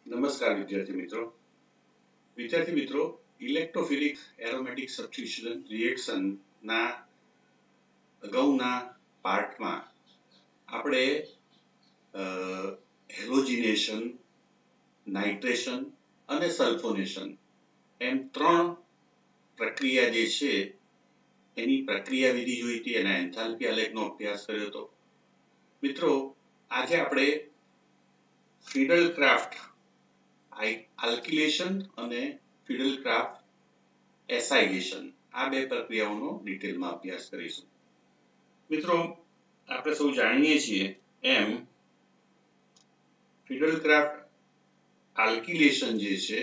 નમસ્કાર વિદ્યાર્થી મિત્રો ઇલેક્ટ્રોફિલિક એરોમેટિક સબસ્ટિટ્યુશન રિએક્શનના અગાઉના પાર્ટમાં આપણે હેલોજિનેશન, નાઇટ્રેશન અને સલ્ફોનેશન એમ ત્રણ પ્રક્રિયા જે છે એની પ્રક્રિયા વિધિ જોઈ હતી, એના એન્થાલ્પી આલેખનો અભ્યાસ કર્યો હતો. મિત્રો, આજે આપણે ફિડલ-ક્રાફ્ટ આલ્કિલેશન અને ફિડલ-ક્રાફ્ટ એસાઇલેશન આ બે પ્રક્રિયાઓનો ડિટેલમાં અભ્યાસ કરીશું. મિત્રો, આપણે સૌ જાણીએ છીએ એમ ફિડલ-ક્રાફ્ટ આલ્કિલેશન જે છે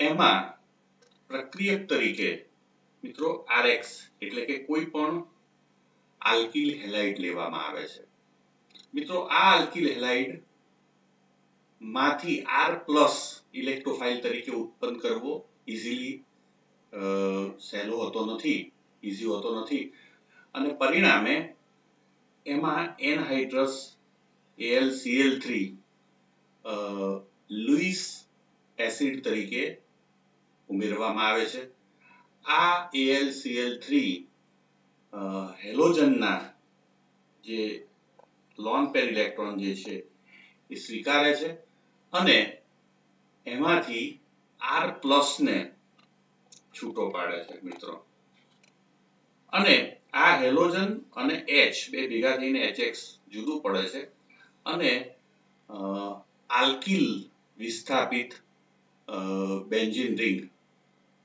એમાં પ્રક્રિયક તરીકે મિત્રો RX એટલે કે કોઈ પણ આલ્કિલ હેલાઇડ લેવામાં આવે છે. મિત્રો, આ આલ્કિલ હેલાઇડ માંથી R+ ઇલેક્ટ્રોફાઇલ તરીકે ઉત્પન્ન કરવો ઇઝીલી સહેલો હોતો નથી, ઇઝી હોતો નથી, અને પરિણામે એમાં એનહાઇડ્રસ AlCl3 લુઈસ એસિડ તરીકે ઉમેરવામાં આવે છે. આ AlCl3 હેલોજનના જે લોન પેર ઇલેક્ટ્રોન જે છે એ સ્વીકારે છે અને એમાંથી R+ ને છૂટો પાડે છે મિત્રો. અને આ હેલોજન અને H બે ભેગા થઈને HX જુદું પડે છે અને આલ્કિલ વિસ્થાપિત બેન્ઝીન રિંગ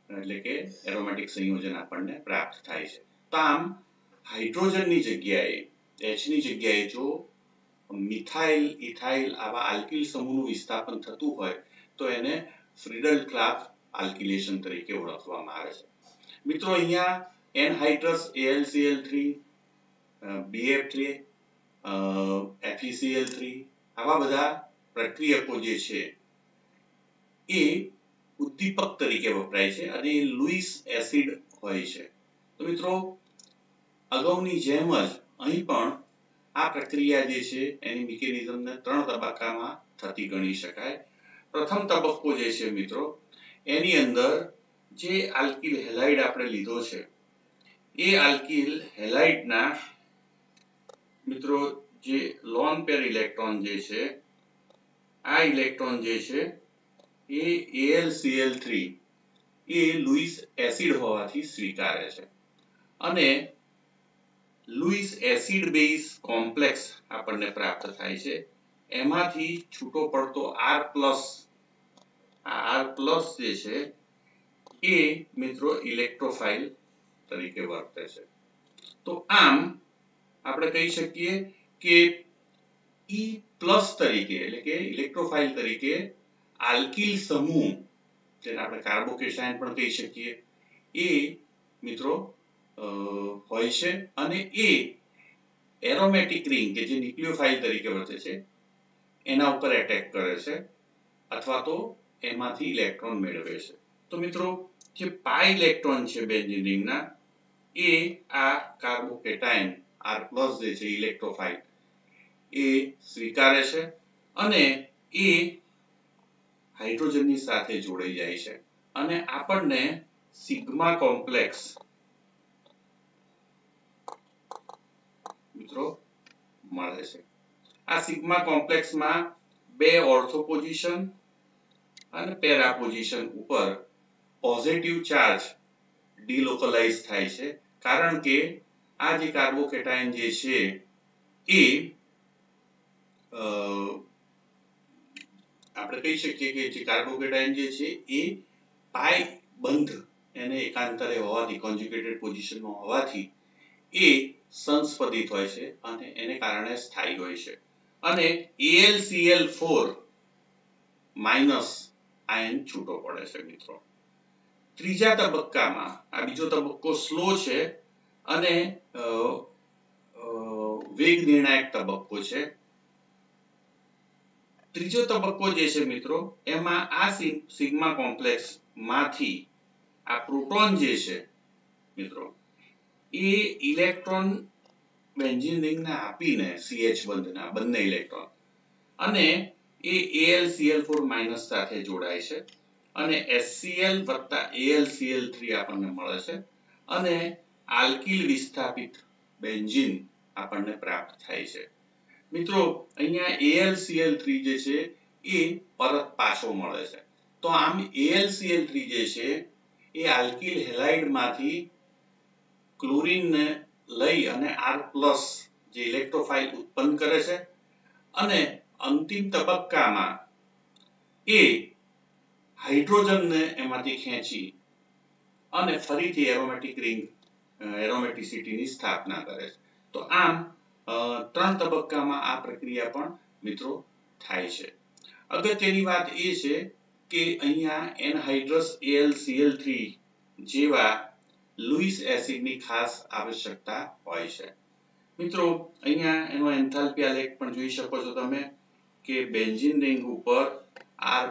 એટલે કે એરોમેટિક સંયોજન આપણને પ્રાપ્ત થાય છે. તો આમ હાઇડ્રોજનની જગ્યાએ H ની જગ્યાએ જો મિથાઇલ, ઇથાઇલ આવા આલ્કિલ સમૂહનું વિસ્થાપન થતું હોય તો એને ફિડલ-ક્રાફ્ટ આલ્કિલેશન તરીકે ઓળખવામાં આવે છે. મિત્રો, અહીંયા એનહાઇડ્રસ AlCl3, BF3, FeCl3 આવા બધા પ્રક્રિયકો જે છે એ ઉદ્દીપક તરીકે વપરાય છે અને એ લુઈસ એસિડ હોય છે. તો મિત્રો, અગાઉની જેમ જ અહીં પણ આ પ્રક્રિયા જે છે એની મિકેનિઝમને ત્રણ તબક્કામાં થતી ગણી શકાય. પ્રથમ તબક્કો જે છે મિત્રો, એની અંદર જે આલ્કિલ હેલાઇડ આપણે લીધો છે એ આલ્કિલ હેલાઇડના મિત્રો જે લોન પેર ઇલેક્ટ્રોન જે છે આ ઇલેક્ટ્રોન જે છે એ AlCl3 એ લુઈસ એસિડ હોવાથી સ્વીકારે છે અને લુઈસ એસિડ બેઝ કોમ્પ્લેક્સ આપણને પ્રાપ્ત થાય છે. એમાંથી છૂટો પડતો R+ જે છે એ મિત્રો ઇલેક્ટ્રોફાઇલ તરીકે વર્તે છે. તો આમ આપણે કહી શકીએ કે E+ તરીકે એટલે કે ઇલેક્ટ્રોફાઇલ તરીકે આલ્કિલ સમૂહ જેને આપણે કાર્બોકેટાયન પણ કહી શકીએ એ મિત્રો હોય છે અને એ એરોમેટિક રિંગ કે જે ન્યુક્લિયોફાઇલ તરીકે વર્તે છે એના ઉપર એટેક કરે છે અથવા તો એમાંથી ઇલેક્ટ્રોન મેળવે છે. તો મિત્રો, જે પાઈ ઇલેક્ટ્રોન છે બેન્ઝીન રિંગના એ આ કાર્બોકેટાયન R+ જે છે ઇલેક્ટ્રોફાઇલ એ સ્વીકારે છે અને એ હાઇડ્રોજનની સાથે જોડાઈ જાય છે અને આપણને સિગ્મા કોમ્પ્લેક્સ મિત્રો મળે છે. આ સિગ્મા કોમ્પ્લેક્સમાં બે ઓર્થો પોઝિશન અને પેરા પોઝિશન ઉપર પોઝિટિવ ચાર્જ ડિલોકલાઇઝ થાય છે કારણ કે આ જે કાર્બોકેટાયન જે છે એ આપણે કહી શકીએ કે જે કાર્બોકેટાયન જે છે એ પાઈ બંધ એને એકાંતરે હોવાથી કોન્જ્યુગેટેડ પોઝિશનમાં હોવાથી એ સંસ્પંદિત હોય છે અને એને કારણે સ્થાયી હોય છે અને AlCl4 માઈનસ આયન છૂટો પડે છે મિત્રો. ત્રીજા તબક્કામાં આ બીજો તબક્કો સ્લો છે અને વેગ નિર્ણાયક તબક્કો છે. ત્રીજો તબક્કો જે છે મિત્રો એમાં આ સિગ્મા કોમ્પ્લેક્સ માંથી આ પ્રોટોન જે છે મિત્રો એ ઇલેક્ટ્રોન બેન્ઝીન રિંગને આપીને CH બંધના બંને ઇલેક્ટ્રોન અને એ AlCl4- સાથે જોડાય છે અને HCl વત્તા AlCl3 આપણને મળે છે અને આલ્કિલ વિસ્થાપિત બેન્ઝીન આપણને પ્રાપ્ત થાય છે। મિત્રો અહીંયા AlCl3 જે છે એ પરત પાછો મળે છે। તો આમ AlCl3 જે છે એ આલ્કિલ હેલાઇડ માંથી ક્લોરીન ને લઈ અને R+ જે ઇલેક્ટ્રોફાઇલ ઉત્પન્ન કરે છે અને અંતિમ તબક્કામાં એ હાઇડ્રોજન ને એમાંથી ખેંચી અને ફરીથી એરોમેટિક રિંગ એરોમેટિસિટીની સ્થાપના કરે છે। તો આમ 3 તબક્કામાં આ પ્રક્રિયા પણ મિત્રો થાય છે। અગત્યની વાત એ છે કે અહીંયા એનહાઇડ્રસ AlCl3 જેવા લુઈસ એસિડની ખાસ આવશ્યકતા હોય છે। મિત્રો અહીંયા એનો એન્થાલ્પી આલેખ પણ જોઈ શકો છો તમે કે બેન્ઝીન રિંગ ઉપર R+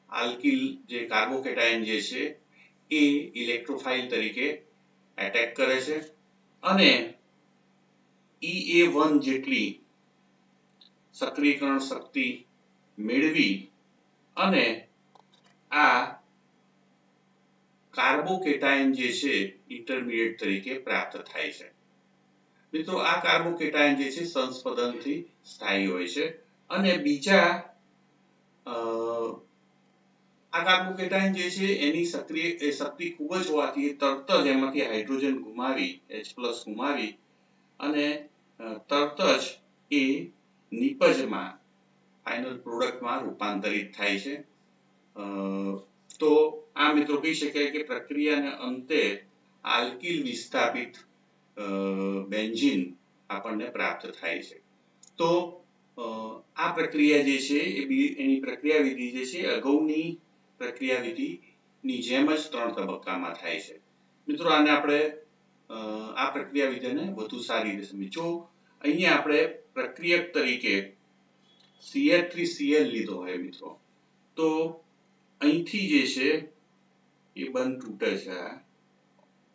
આલ્કિલ જે કાર્બોકેટાયન જે છે એ ઇલેક્ટ્રોફાઇલ તરીકે એટેક કરે છે અને EA1 જેટલી સક્રિયકરણ શક્તિ મેળવી અને આ કાર્બોકેટાયન જે છે ઇન્ટરમીડિયેટ તરીકે પ્રાપ્ત થાય છે। મિત્રો આ કાર્બોકેટાયન જે છે સંસ્પંદનથી સ્થાયી હોય છે અને બીજા આ કાર્બોકેટાયન જે છે એની શક્તિ ખૂબ જ હોવાથી તરત જ એમાંથી હાઇડ્રોજન ગુમાવી H+ ગુમાવી અને તરત જ એ નિપજમાં ફાઇનલ પ્રોડક્ટમાં રૂપાંતરિત થાય છે। તો આ મિત્રો કહી શકાય કે પ્રક્રિયાના અંતે આલ્કિલ વિસ્થાપિત બેન્ઝીન આપણને પ્રાપ્ત થાય છે। તો આ પ્રક્રિયા જે છે એની પ્રક્રિયા વિધિ જે છે અગાઉની પ્રક્રિયા વિધિની જેમ જ 3 તબક્કામાં થાય છે। મિત્રો આને આપણે આ પ્રક્રિયા વિધિને વધુ સારી રીતે સમજો। અહીંયા આપણે પ્રક્રિયક તરીકે CH3Cl લીધો હોય મિત્રો તો અહીંથી જે છે એ બંધ તૂટે છે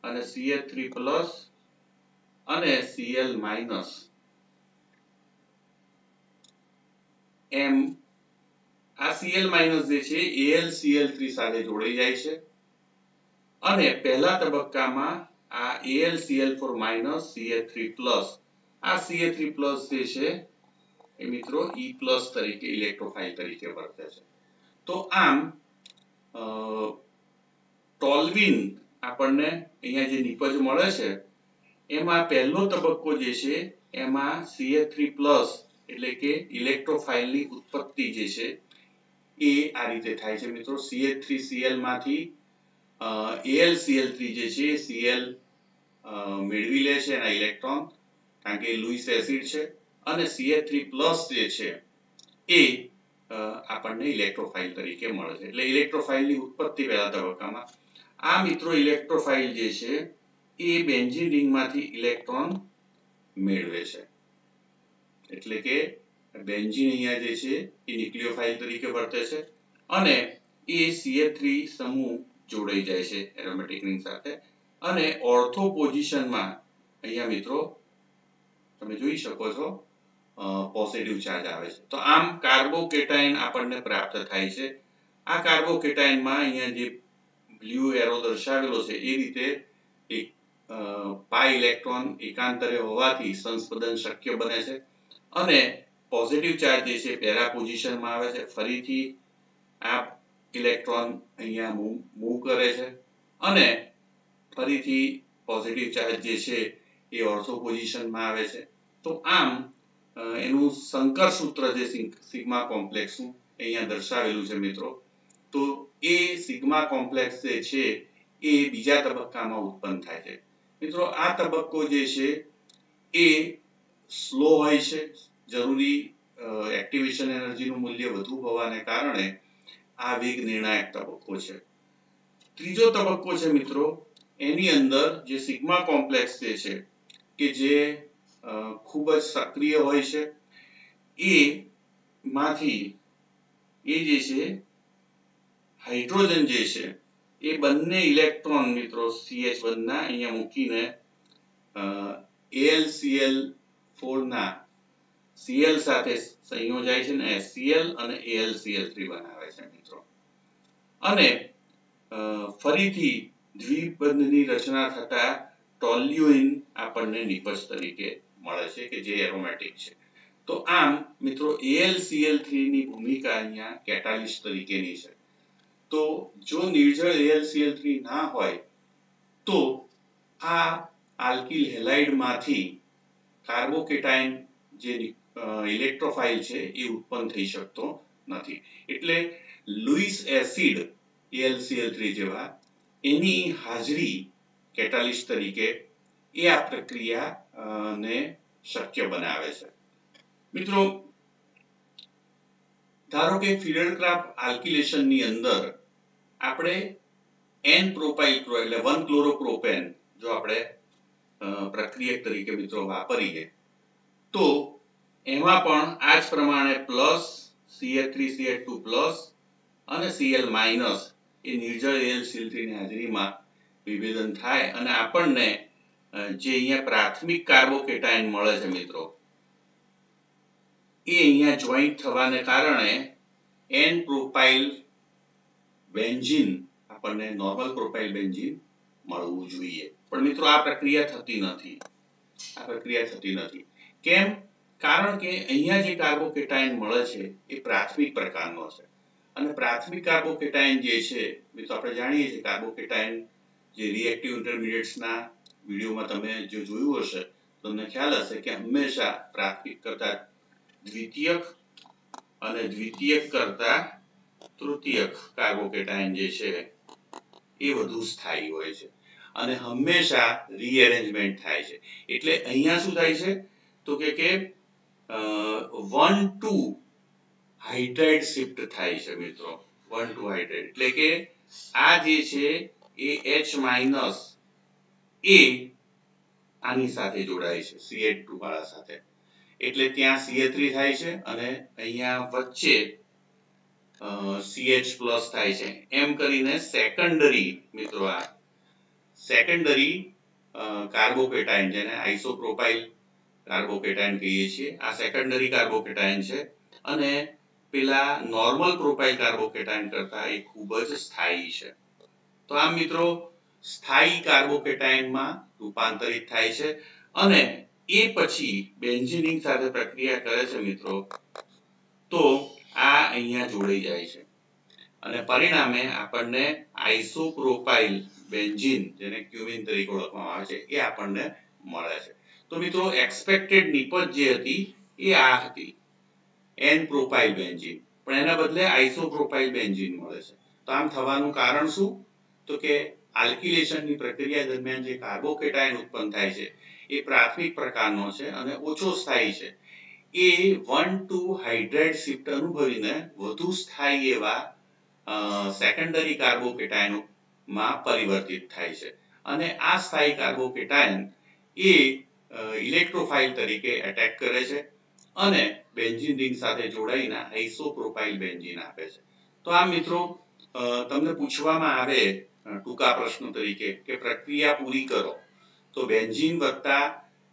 અને CH3+ અને Cl- એમ આ Cl- જે છે AlCl3 સાથે જોડાઈ જાય છે અને પહેલા તબક્કામાં આ AlCl4- CH3+ આ CH3+ જે છે એ મિત્રો E+ તરીકે ઇલેક્ટ્રોફાઇલ તરીકે વર્તે છે। તો આમ ટોલ્યુઇન આપણને અહીંયા જે નિપજ મળે છે એમાં પહેલો તબક્કો જે છે એમાં CH3+ એટલે કે ઇલેક્ટ્રોફાઇલની ઉત્પત્તિ જે છે એ આ રીતે થાય છે મિત્રો। CH3Cl માંથી AlCl3 જે છે Cl મેળવી લે છે એના ઇલેક્ટ્રોન કારણ કે લુઈસ એસિડ છે અને CH3+ જે છે એ આપણને ઇલેક્ટ્રોફાઇલ તરીકે મળે છે। એટલે ઇલેક્ટ્રોફાઇલની ઉત્પત્તિ પહેલા તબક્કામાં આ મિત્રો ઇલેક્ટ્રોફાઇલ જે છે એ બેન્ઝીન રિંગમાંથી ઇલેક્ટ્રોન મેળવે છે એટલે કે બેન્ઝીન અહીંયા જે છે એ ન્યુક્લિયોફાઇલ તરીકે વર્તે છે અને એ CH3 સમૂહ જોડાઈ જાય છે એરોમેટિક રિંગ સાથે અને ઓર્થો પોઝિશનમાં અહીંયા મિત્રો તમે જોઈ શકો છો પોઝિટિવ ચાર્જ આવે છે। તો આમ કાર્બોકેટાયન આપણને પ્રાપ્ત થાય છે। આ કાર્બોકેટાયનમાં અહીંયા જે બ્લુ એરો દર્શાવેલો છે એ રીતે એક પાઈ ઇલેક્ટ્રોન એકાંતરે હોવાથી સંસ્પંદન શક્ય બને છે અને પોઝિટિવ ચાર્જ જે છે પેરા પોઝિશનમાં આવે છે ફરીથી આ ઇલેક્ટ્રોન અહીંયા મૂવ કરે છે અને ફરીથી પોઝિટિવ ચાર્જ જે છે એ ઓર્થો પોઝિશનમાં આવે છે। તો આમ એનું સંકર સૂત્ર જે સિગ્મા કોમ્પ્લેક્સનું અહીંયા દર્શાવેલું છે મિત્રો તો એ સિગ્મા કોમ્પ્લેક્સ જે છે એ બીજા તબક્કામાં ઉત્પન્ન થાય છે। મિત્રો આ તબક્કો જે છે એ સ્લો હોય છે જરૂરી એક્ટિવેશન એનર્જીનું મૂલ્ય વધુ હોવાને કારણે આ વેગ નિર્ણાયક તબક્કો છે। ત્રીજો તબક્કો છે મિત્રો એની અંદર જે સિગ્મા કોમ્પ્લેક્સ જે છે કે જે ખૂબ જ સક્રિય હોય છે એ માંથી એ જે છે હાઇડ્રોજન જે છે એ બંને ઇલેક્ટ્રોન મિત્રો CH1 ના અહીંયા મૂકીને AlCl4 ના Cl સાથે સંયોજાય છે ને HCl અને AlCl3 બનાવે છે મિત્રો. અને ફરીથી દ્વિબંધની રચના થતા ટોલ્યુઇન આપણને નિપજ તરીકે મળે છે કે જે એરોમેટિક છે. તો આમ મિત્રો AlCl3 ની ભૂમિકા અહીંયા કેટાલિસ્ટ તરીકેની છે. તો જો નિર્જળ AlCl3 ના હોય તો આ આલ્કિલ હેલાઇડ માંથી કાર્બોકેટાયન જે ઇલેક્ટ્રોફાઇલ છે એ ઉત્પન્ન થઈ શકતો નથી. એટલે લુઈસ એસિડ AlCl3 જેવા એની હાજરી કેટાલિસ્ટ તરીકે એ આ પ્રક્રિયા ને શક્ય બનાવે છે. મિત્રો ધારો કે ફિડરક્રાફ્ટ આલ્કિલેશન ની અંદર આપણે n પ્રોપાઇલ એટલે 1 ક્લોરોપ્રોપેન જો આપણે પ્રક્રિયક તરીકે મિત્રો વાપરીએ તો એમાં પણ આ જ પ્રમાણે પ્લસ CH3CH2 પ્લસ અને Cl માઇનસ એ નિર્જળ AlCl3 ની હાજરીમાં વિભેદન થાય અને આપણને જે અહીંયા પ્રાથમિક કાર્બોકેટાયન મળે છે મિત્રો એ અહીંયા જોઈન્ટ થવાને કારણે n પ્રોપાઇલ બેન્ઝીન આપણને નોર્મલ પ્રોપાઇલ બેન્ઝીન મળવું જોઈએ. પણ મિત્રો આ પ્રક્રિયા થતી નથી. કેમ? કારણ કે અહીંયા જે કાર્બોકેટાયન મળે છે એ પ્રાથમિક પ્રકારનો છે અને પ્રાથમિક કાર્બોકેટાયન જે છે મિત્રો આપણે જાણીએ છીએ કાર્બોકેટાયન જે રિએક્ટિવ ઇન્ટરમીડિયેટ્સ ના વિડિયોમાં તમે જો જોયું હશે તમને ખ્યાલ હશે કે હંમેશા પ્રાથમિક કરતા દ્વિતીયક અને દ્વિતીયક કરતા તૃતીયક કાર્બોકેટાયન જે છે એ વધુ સ્થાયી હોય છે અને હંમેશા રીએરેન્જમેન્ટ થાય છે. એટલે અહીંયા શું થાય છે તો કે 1 to હાઇડ્રાઇડ શિફ્ટ થાય છે મિત્રો. 1 to હાઇડ્રાઇડ એટલે કે આ જે છે એ H માઇનસ એ આની સાથે જોડાય છે CH2 વાળા સાથે. એટલે ત્યાં CH3 થાય છે અને અહીંયા વચ્ચે CH પ્લસ થાય છે. એમ કરીને સેકન્ડરી મિત્રો આ સેકન્ડરી કાર્બોકેટાયન જેને આઇસોપ્રોપાઇલ કાર્બોકેટાયન કહીએ છીએ આ સેકન્ડરી કાર્બોકેટાયન છે અને પેલા નોર્મલ પ્રોપાઇલ કાર્બોકેટાયન કરતા એ ખૂબ જ સ્થાયી છે. તો આમ મિત્રો સ્થાયી કાર્બોકેટાયનમાં રૂપાંતરિત થાય છે અને એ પછી બેન્ઝીનિંગ સાથે પ્રક્રિયા કરે છે મિત્રો તો આ અહીંયા જોડાઈ જાય છે અને પરિણામે આપણને આઇસોપ્રોપાઇલ બેન્ઝીન જેને ક્યુમિન તરીકે ઓળખવામાં આવે છે એ આપણને મળે છે. તો મિત્રો એક્સપેક્ટેડ નિપજ જે હતી એ આ હતી n પ્રોપાઇલ બેન્ઝીન પણ એના બદલે આઇસોપ્રોપાઇલ બેન્ઝીન મળે છે. તો આમ થવાનું કારણ શું તો કે આલ્કિલેશનની પ્રક્રિયા દરમિયાન જે કાર્બોકેટાયન ઉત્પન્ન થાય છે એ પ્રાથમિક પ્રકારનો છે અને ઓછો સ્થાયી છે. એ 1 to હાઇડ્રાઇડ શિફ્ટ અનુભવીને વધુ સ્થાયી એવા સેકન્ડરી કાર્બોકેટાયનમાં પરિવર્તિત થાય છે અને આ સ્થાયી કાર્બોકેટાયન એ ઇલેક્ટ્રોફાઇલ તરીકે એટેક કરે છે અને બેન્ઝીન રિંગ સાથે જોડાઈને આઇસોપ્રોપાઇલ બેન્ઝીન આપે છે. તો આ મિત્રો તમને પૂછવામાં આવે ટૂંકા પ્રશ્ન તરીકે કે પ્રક્રિયા પૂરી કરો તો બેન્ઝીન વત્તા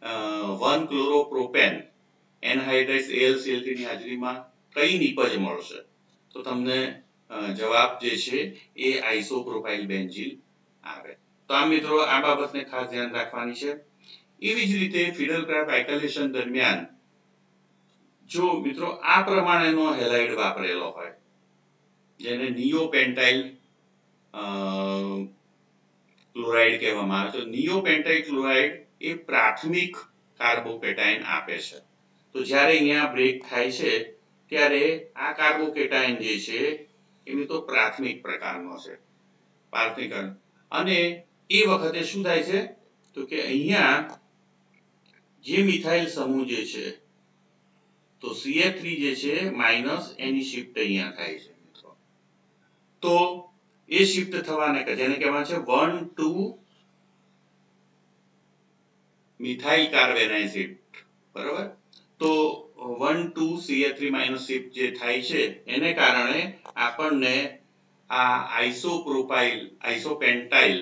1 ક્લોરોપ્રોપેન એનહાઇડ્રેટ્સ AlCl3 ની હાજરીમાં કઈ નિપજ મળશે તો તમને જવાબ જે છે એ આઇસોપ્રોપાઇલ બેન્ઝીન આવે. તો આ મિત્રો આ બાબતને ખાસ ધ્યાન રાખવાની છે. એવી જ રીતે ફિડરક્રાફ્ટ આલ્કિલેશન દરમિયાન જો મિત્રો આ પ્રમાણેનો હેલાઇડ વાપરેલો હોય જેને નિયોપેન્ટાઇલ ક્લોરાઇડ કહેવામાં આવે છે. નિયોપેન્ટાઇલ ક્લોરાઇડ એ પ્રાથમિક કાર્બોકેટાયન આપે છે. તો જ્યારે અહીંયા બ્રેક થાય છે ત્યારે આ કાર્બોકેટાયન જે છે એ તો પ્રાથમિક પ્રકારનો છે અને એ વખતે શું થાય છે તો કે અહીંયા જે મિથાઇલ સમૂહ જે છે તો CH3 જે છે માઇનસ એની શિફ્ટ અહીંયા થાય છે મિત્રો. તો એ શિફ્ટ થવાને જેને કહેવાય છે 1 to મિથાઇલ કાર્બેનાઇઝેટ બરાબર. તો 1 to CH3 માઇનસ શિફ્ટ જે થાય છે એને કારણે આપણને આ આઇસોપેન્ટાઇલ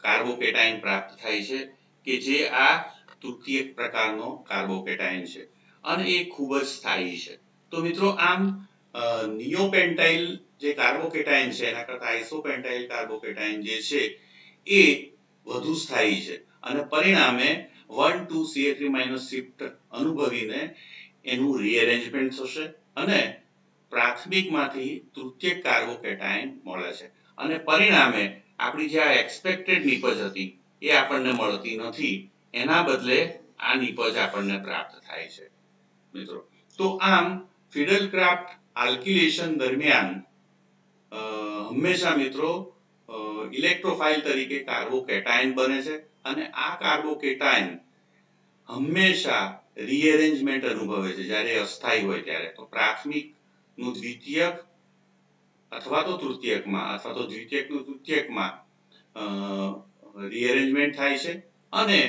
કાર્બોકેટાયન પ્રાપ્ત થાય છે કે જે આ તૃતીયક પ્રકારનો કાર્બોકેટાયન છે અને એ ખૂબ જ સ્થાયી છે. તો મિત્રો આમ નિયોપેન્ટાઇલ જે કાર્બોકેટાયન છે એના કરતા આઇસોપેન્ટાઇલ કાર્બોકેટાયન જે છે એ વધુ સ્થાયી છે અને પરિણામે 1,2 શિફ્ટ અનુભવીને એનું રીઅરેન્જમેન્ટ થશે અને પ્રાથમિકમાંથી તૃતીયક કાર્બોકેટાયન મળે છે અને પરિણામે આપણી જે આ એક્સપેક્ટેડ નિપજ હતી એ આપણને મળતી નથી, એના બદલે આ નિપજ આપણને પ્રાપ્ત થાય છે મિત્રો. તો આમ ફિડલ-ક્રાફ્ટ આલ્કિલેશન દરમિયાન હંમેશા મિત્રો ઇલેક્ટ્રોફાઇલ તરીકે કાર્બોકેટાયન બને છે અને આ કાર્બોકેટાયન હંમેશા રીઅરેન્જમેન્ટ અનુભવે છે જ્યારે અસ્થાયી હોય ત્યારે. તો પ્રાથમિક નું દ્વિતીયક અથવા તો તૃતીયકમાં અથવા તો દ્વિતીયકનું તૃતીયકમાં રીઅરેન્જમેન્ટ થાય છે અને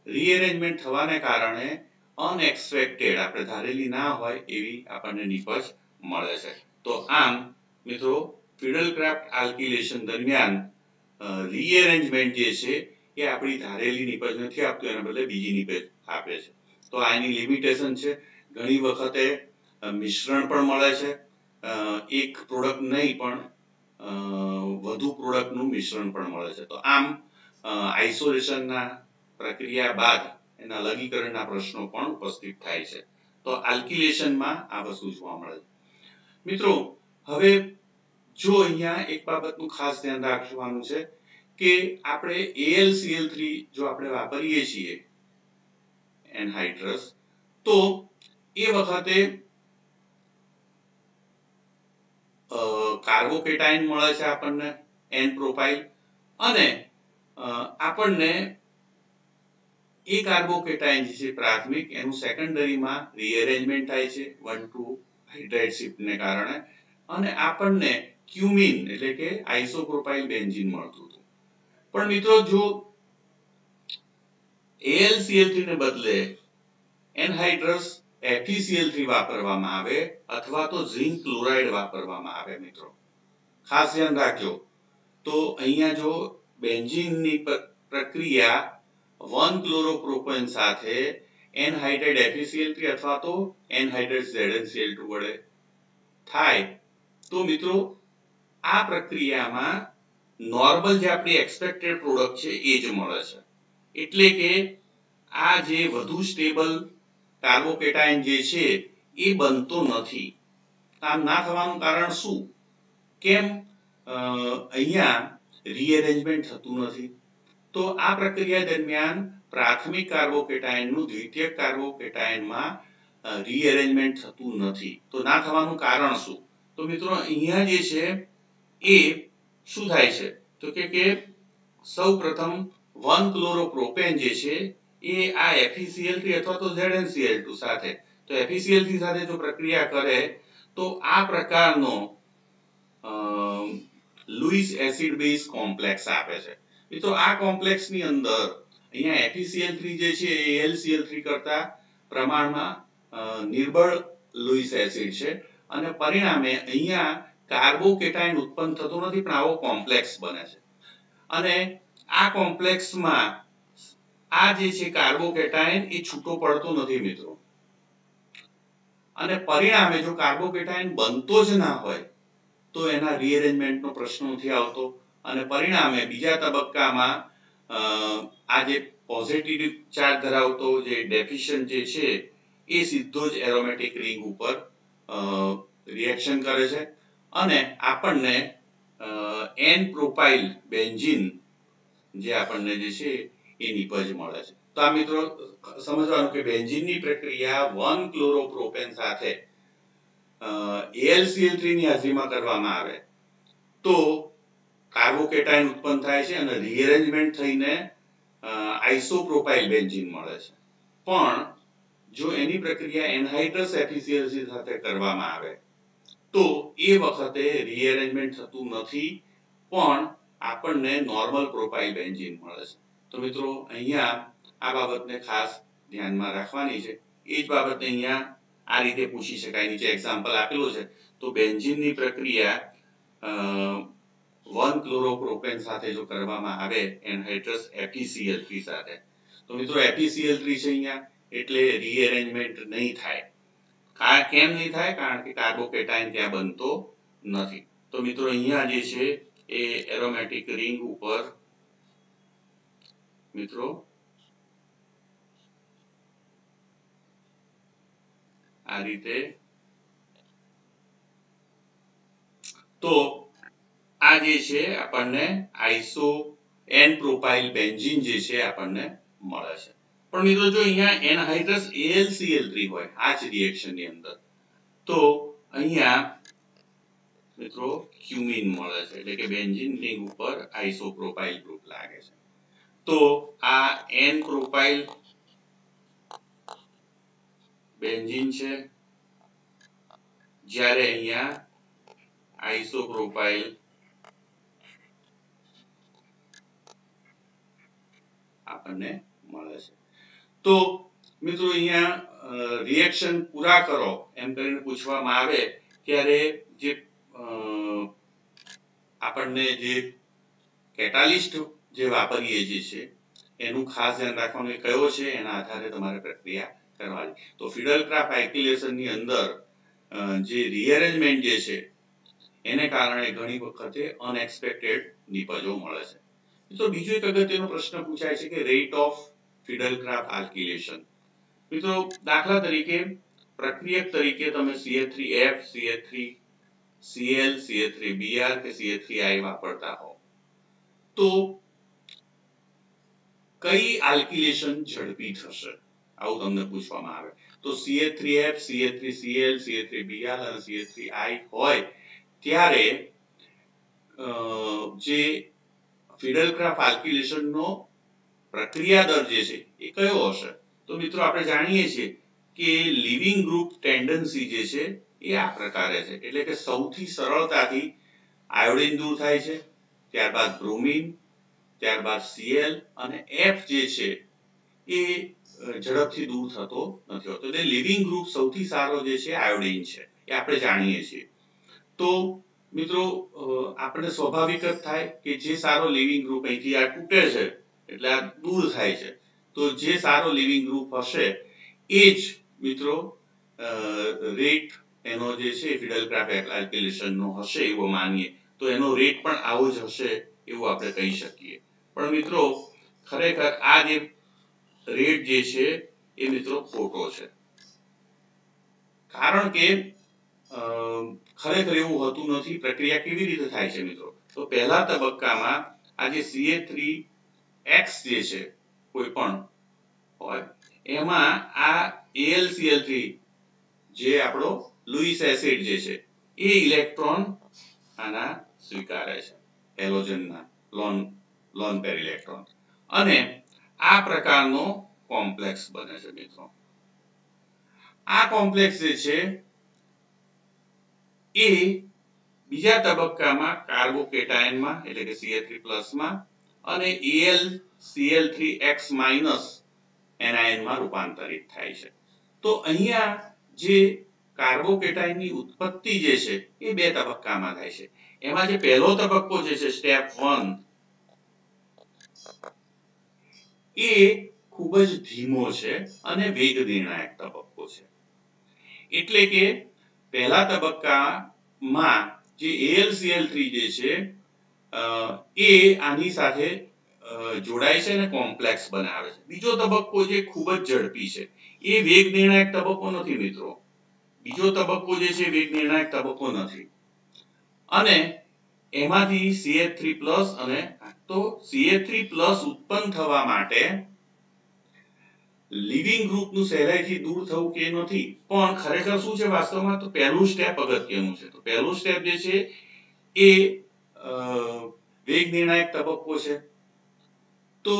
રીઅરેન્જમેન્ટ થવાને કારણે અનએક્સપેક્ટેડ આપણે ધારેલી ના હોય એવી આપણને નિપજ મળે છે. તો આમ મિત્રો ફિડલ-ક્રાફ્ટ આલ્કિલેશન દરમિયાન રીઅરેન્જમેન્ટ જે છે એ આપણી ધારેલી નિપજ નથી આપતું, એના બદલે બીજી નિપજ આપે છે. તો આની લિમિટેશન છે. ઘણી વખતે મિશ્રણ પણ મળે છે, એક પ્રોડક્ટ નહીં પણ વધુ પ્રોડક્ટનું મિશ્રણ પણ મળે છે. તો આમ આઇસોલેશનના પ્રક્રિયા બાદ એના લઘીકરણના પ્રશ્નો પણ ઉપસ્થિત થાય છે. તો આલ્કિલેશનમાં આ વસ્તુ જોવા મળે છે. મિત્રો હવે જો અહીંયા એક બાબતનું ખાસ ધ્યાન રાખવાનું છે કે આપણે AlCl3 જો આપણે વાપરીએ છીએ એનહાઇડ્રસ, તો એ વખતે કાર્બોકેટાયન મળે છે આપણને એન પ્રોપાઇલ અને આપણને એ કાર્બોકેટાયન જે છે પ્રાથમિક એનું સેકન્ડરીમાં રીઅરેન્જમેન્ટ થાય છે 1,2 હાઇડ્રાઇડ શિફ્ટને કારણે અને આપણને ક્યુમિન એટલે કે આઇસોપ્રોપાઇલ બેન્ઝીન મળતું હતું. પણ મિત્રો જો AlCl3 ને બદલે એનહાઇડ્રસ FeCl3 વાપરવામાં આવે અથવા તો ઝિંક ક્લોરાઇડ વાપરવામાં આવે મિત્રો, ખાસ ધ્યાન રાખજો. તો અહીંયા જો બેન્ઝીનની પ્રક્રિયા 1-ક્લોરોપ્રોપેન સાથે એનહાઇડ્રેટ FeCl3 અથવા તો એનહાઇડ્રેટ ZnCl2 વડે થાય તો મિત્રો આ પ્રક્રિયામાં નોર્મલ જે આપણી એક્સપેક્ટેડ પ્રોડક્ટ છે એ જ મળે છે. એટલે કે આ જે વધુ સ્ટેબલ કાર્બોકેટાયન જે છે એ બનતો નથી. આમ ના થવાનું કારણ શું? કેમ અહીંયા રીઅરેન્જમેન્ટ થતું નથી? તો આ પ્રક્રિયા દરમિયાન પ્રાથમિક કાર્બોકેટાયનનું દ્વિતીયક કાર્બોકેટાયનમાં રીઅરેન્જમેન્ટ થતું નથી. તો ના થવાનું કારણ શું? તો મિત્રો અહીંયા જે છે એ શું થાય છે તો કે સૌપ્રથમ 1-ક્લોરોપ્રોપેન જે છે એ આ FeCl3 અથવા તો ZnCl2 સાથે, તો FeCl3 સાથે જો પ્રક્રિયા કરે તો આ પ્રકારનો લુઈસ એસિડ બેઝ કોમ્પ્લેક્સ આપે છે. મિત્રો આ કોમ્પ્લેક્સની અંદર અહીંયા FeCl3 જે છે એ AlCl3 કરતા પ્રમાણમાં નિર્બળ લુઈસ એસિડ છે અને પરિણામે અહીંયા કાર્બોકેટાયન ઉત્પન્ન થતો નથી પણ આવો કોમ્પ્લેક્સ બને છે અને આ કોમ્પ્લેક્સમાં આ જે છે કાર્બોકેટાયન એ છૂટો પડતો નથી મિત્રો અને પરિણામે જો કાર્બોકેટાયન બનતો જ ના હોય તો એના રીઅરેન્જમેન્ટનો પ્રશ્ન નથી આવતો અને પરિણામે બીજા તબક્કામાં આ જે પોઝિટિવ ચાર્જ ધરાવતો જે ડેફિશિયન્ટ જે છે એ સીધો જ એરોમેટિક રિંગ ઉપર રિએક્શન કરે છે અને આપણને એન પ્રોપાઇલ બેન્ઝીન જે આપણને જે છે એ નિપજ મળે છે. તો આ મિત્રો સમજવાનું કે બેન્ઝીનની પ્રક્રિયા 1-ક્લોરોપ્રોપેન સાથે AlCl3 ની હાજરીમાં કરવામાં આવે તો કાર્બોકેટાયન ઉત્પન્ન થાય છે અને રીઅરેન્જમેન્ટ થઈને આઇસોપ્રોપાઇલ બેન્ઝીન મળે છે. પણ જો એની પ્રક્રિયા એનહાઇડ્રસ FeCl3 સાથે કરવામાં આવે તો એ વખતે રીઅરેન્જમેન્ટ થતું નથી પણ આપણને નોર્મલ પ્રોપાઇલ બેન્ઝીન મળે છે. તો મિત્રો અહીંયા આ બાબતને ખાસ ધ્યાનમાં રાખવાની છે. એ જ બાબતને અહીંયા આ રીતે પૂછી શકાય. નીચે એક્ઝામ્પલ આપેલો છે. તો બેન્ઝીનની પ્રક્રિયા 1-ક્લોરોપ્રોપેન સાથે જો કરવામાં આવે એનહાઇડ્રસ FeCl3 સાથે તો મિત્રો FeCl3 છે અહીંયા એટલે રીએરેન્જમેન્ટ નહીં થાય। કેમ નહીં થાય? કારણ કે કાર્બોકેટાયન ત્યાં બનતો નથી। તો મિત્રો અહીંયા જે છે એ એરોમેટિક રિંગ ઉપર મિત્રો આ રીતે તો આ જે છે આપણને આઈસો એન પ્રોપાઇલ બેન્ઝીન જે છે આપણને મળે છે। પણ મિત્રો જો અહીંયા એનહાઇડ્રસ AlCl3 હોય આ જ રિએક્શન ની અંદર તો અહીંયા મિત્રો ક્યુમિન મળે છે એટલે કે બેન્ઝીન રિંગ ઉપર આઇસોપ્રોપાઇલ ગ્રુપ લાગે છે। તો આ એન પ્રોપાઇલ બેન્ઝીન છે જ્યારે અહીંયા આઇસોપ્રોપાઇલ આપણને મળે છે। તો મિત્રો અહીંયા રિએક્શન પૂરા કરો એમ કરીને પૂછવામાં આવે ત્યારે જે આપણને જે કેટાલિસ્ટ જે વાપરીએ છે એનું ખાસ ધ્યાન રાખવાનું કયો છે એના આધારે તમારે પ્રક્રિયા કરવાની। તો ફિડલ-ક્રાફ્ટ એલ્કિલેશન ની અંદર જે રીઅરેન્જમેન્ટ જે છે એને કારણે ઘણી વખતે અનએક્સપેક્ટેડ નિપજો મળે છે। તો બીજો એક અગત્યનો પ્રશ્ન પૂછાય છે કે રેટ ઓફ ફિડલ-ક્રાફ્ટ એલ્કિલેશન। મિત્રો દાખલા તરીકે પ્રક્રિયક તરીકે તમે CH3F CH3Cl CH3Br કે CH3I વાપરતા હો તો કઈ આલ્કિલેશન ઝડપી થશે આવું તમને પૂછવામાં આવે તો CH3F CH3Cl CH3Br અને CH3I હોય ત્યારે જે ફિડલ-ક્રાફ્ટ એલ્કિલેશન નો પ્રક્રિયા દર જે છે એ કયો હશે? તો મિત્રો આપણે જાણીએ છીએ કે લિવિંગ ગ્રુપ ટેન્ડન્સી જે છે એ આ પ્રકારે છે એટલે કે સૌથી સરળતાથી આયોડિન દૂર થાય છે, ત્યારબાદ બ્રોમિન, ત્યારબાદ Cl અને F જે છે એ ઝડપથી દૂર થતો નથી હોતો। એટલે લિવિંગ ગ્રુપ સૌથી સારો જે છે આયોડિન છે એ આપણે જાણીએ છીએ। તો મિત્રો આપણે સ્વાભાવિક જ થાય કે જે સારો લિવિંગ ગ્રુપ અહીંથી આ તૂટે છે એટલે આ દૂર થાય છે તો જે સારો લિવિંગ ગ્રુપ હશે એ જ મિત્રો રેટ એનો જે છે ફિડલ-ક્રાફ્ટ એલ્કિલેશન નો હશે એવો માનીએ તો એનો રેટ પણ આવો જ હશે એવું આપણે કહી શકીએ। પણ મિત્રો ખરેખર આ જે રેટ જે છે એ મિત્રો ખોટો છે કારણ કે ખરેખર એવું હોતું નથી। પ્રક્રિયા કેવી રીતે થાય છે મિત્રો? તો પહેલા તબક્કામાં આ જે CH3X જે છે કોઈ પણ હોય એમાં આ AlCl3 જે આપણો લુઈસ એસિડ જે છે એ ઇલેક્ટ્રોન આના સ્વીકારે છે હેલોજનના લોન પેર ઇલેક્ટ્રોન અને આ પ્રકારનો કોમ્પ્લેક્સ બને છે મિત્રો। આ કોમ્પ્લેક્સ જે છે એ બીજા તબક્કામાં કાર્બોકેટાયનમાં એટલે કે CH3+ માં અને AlCl3X- એનાયન માં રૂપાંતરિત થાય છે। તો અહીંયા જે કાર્બોકેટાયનની ઉત્પત્તિ જે છે એ બે તબક્કામાં થાય છે। એમાં જે પહેલો તબક્કો જે છે સ્ટેપ 1 એ ખૂબ જ ધીમો છે અને વેગ નિર્ણાયક તબક્કો છે એટલે કે પહેલા તબક્કામાં જે AlCl3 જે છે એ આની સાથે જોડાય છે અને કોમ્પ્લેક્સ બનાવે છે। બીજો તબક્કો જે ખૂબ જ ઝડપી છે એ વેગ નિર્ણાયક તબક્કો નથી મિત્રો। બીજો તબક્કો જે છે વેગ નિર્ણાયક તબક્કો નથી અને એમાંથી CH3+ અને તો CH3+ ઉત્પન્ન થવા માટે લિવિંગ ગ્રુપનું સહેલાઈથી દૂર થવું કે નથી પણ ખરેખર શું છે વાસ્તવમાં તો પહેલું સ્ટેપ અગત્યનું છે। તો પહેલું સ્ટેપ જે છે એ વેગ નિર્ણાયક તબક્કો છે। તો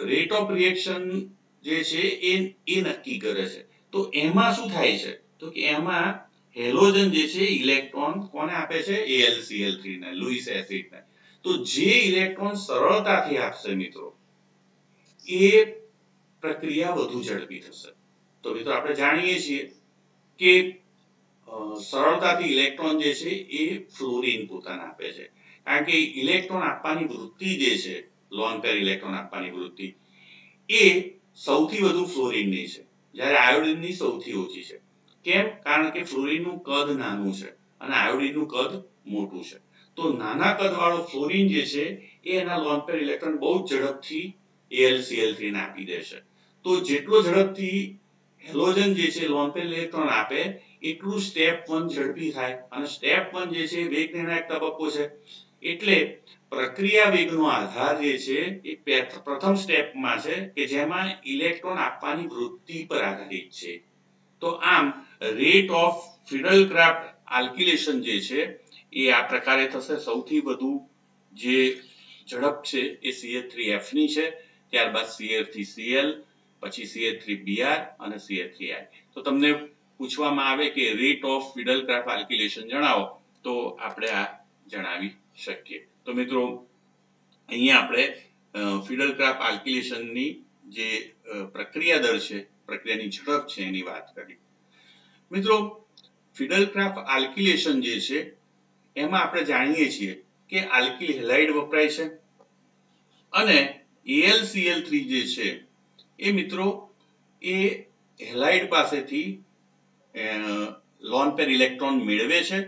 રેટ ઓફ રિએક્શન જે છે એ નક્કી કરે છે। તો એમાં શું થાય છે તો કે એમાં હેલોજન જે છે ઇલેક્ટ્રોન કોને આપે છે? AlCl3 ને લુઈસ એસિડ ને। તો જે ઇલેક્ટ્રોન સરળતાથી આપશે મિત્રો એ પ્રક્રિયા વધુ ઝડપી થશે। તો મિત્રો આપણે જાણીએ છીએ કે સરળતાથી ઇલેક્ટ્રોન જે છે એ ફ્લોરિન પોતાને આપે છે કારણ કે ઇલેક્ટ્રોન આપવાની વૃત્તિ જે છે લોન પેર ઇલેક્ટ્રોન આપવાની વૃત્તિ એ સૌથી વધુ ફ્લોરિનની છે। જ્યારે આયોડિનની સૌથી ઓછી છે. કેમ? કારણ કે ફ્લોરિનનું કદ નાનું છે અને આયોડિનનું કદ મોટું છે. તો નાના કદવાળો ફ્લોરિન જે છે એ એના લોન પેર ઇલેક્ટ્રોન બહુ ઝડપથી AlCl3 ને આપી દે છે. તો જેટલો ઝડપથી હેલોજન જે છે લોન પેર ઇલેક્ટ્રોન આપે એટલું સ્ટેપ 1 ઝડપી થાય અને સ્ટેપ 1 જે છે વેગ નિર્ણાયક તબક્કો છે. એટલે પ્રક્રિયા વેગનો આધાર જે છે એ પ્રથમ સ્ટેપમાં છે કે જેમાં ઇલેક્ટ્રોન આપવાની વૃત્તિ પર આધારિત છે. તો આમ રેટ ઓફ ફિડલ-ક્રાફ્ટ આલ્કિલેશન જે છે એ આ પ્રકારે થશે. સૌથી વધુ જે ઝડપ છે એ CH3F ની છે, ત્યારબાદ CH3Cl, પછી CH3Br અને CH3I. તો તમને પૂછવામાં આવે કે રેટ ઓફ ફિડલ-ક્રાફ્ટ આલ્કિલેશન જણાવો તો આપણે આ જણાવી શકીએ. તો મિત્રો અહીંયા આપણે ફિડલ-ક્રાફ્ટ આલ્કિલેશનની જે પ્રક્રિયા દર છે, પ્રક્રિયાની ઝડપ છે એની વાત કરી. મિત્રો ફિડલ-ક્રાફ્ટ આલ્કિલેશન જે છે એમાં આપણે જાણીએ છીએ કે આલ્કિલ હેલાઇડ વપરાય છે અને AlCl3 જે છે એ મિત્રો એ હેલાઇડ પાસેથી લોન પેર ઇલેક્ટ્રોન મેળવે છે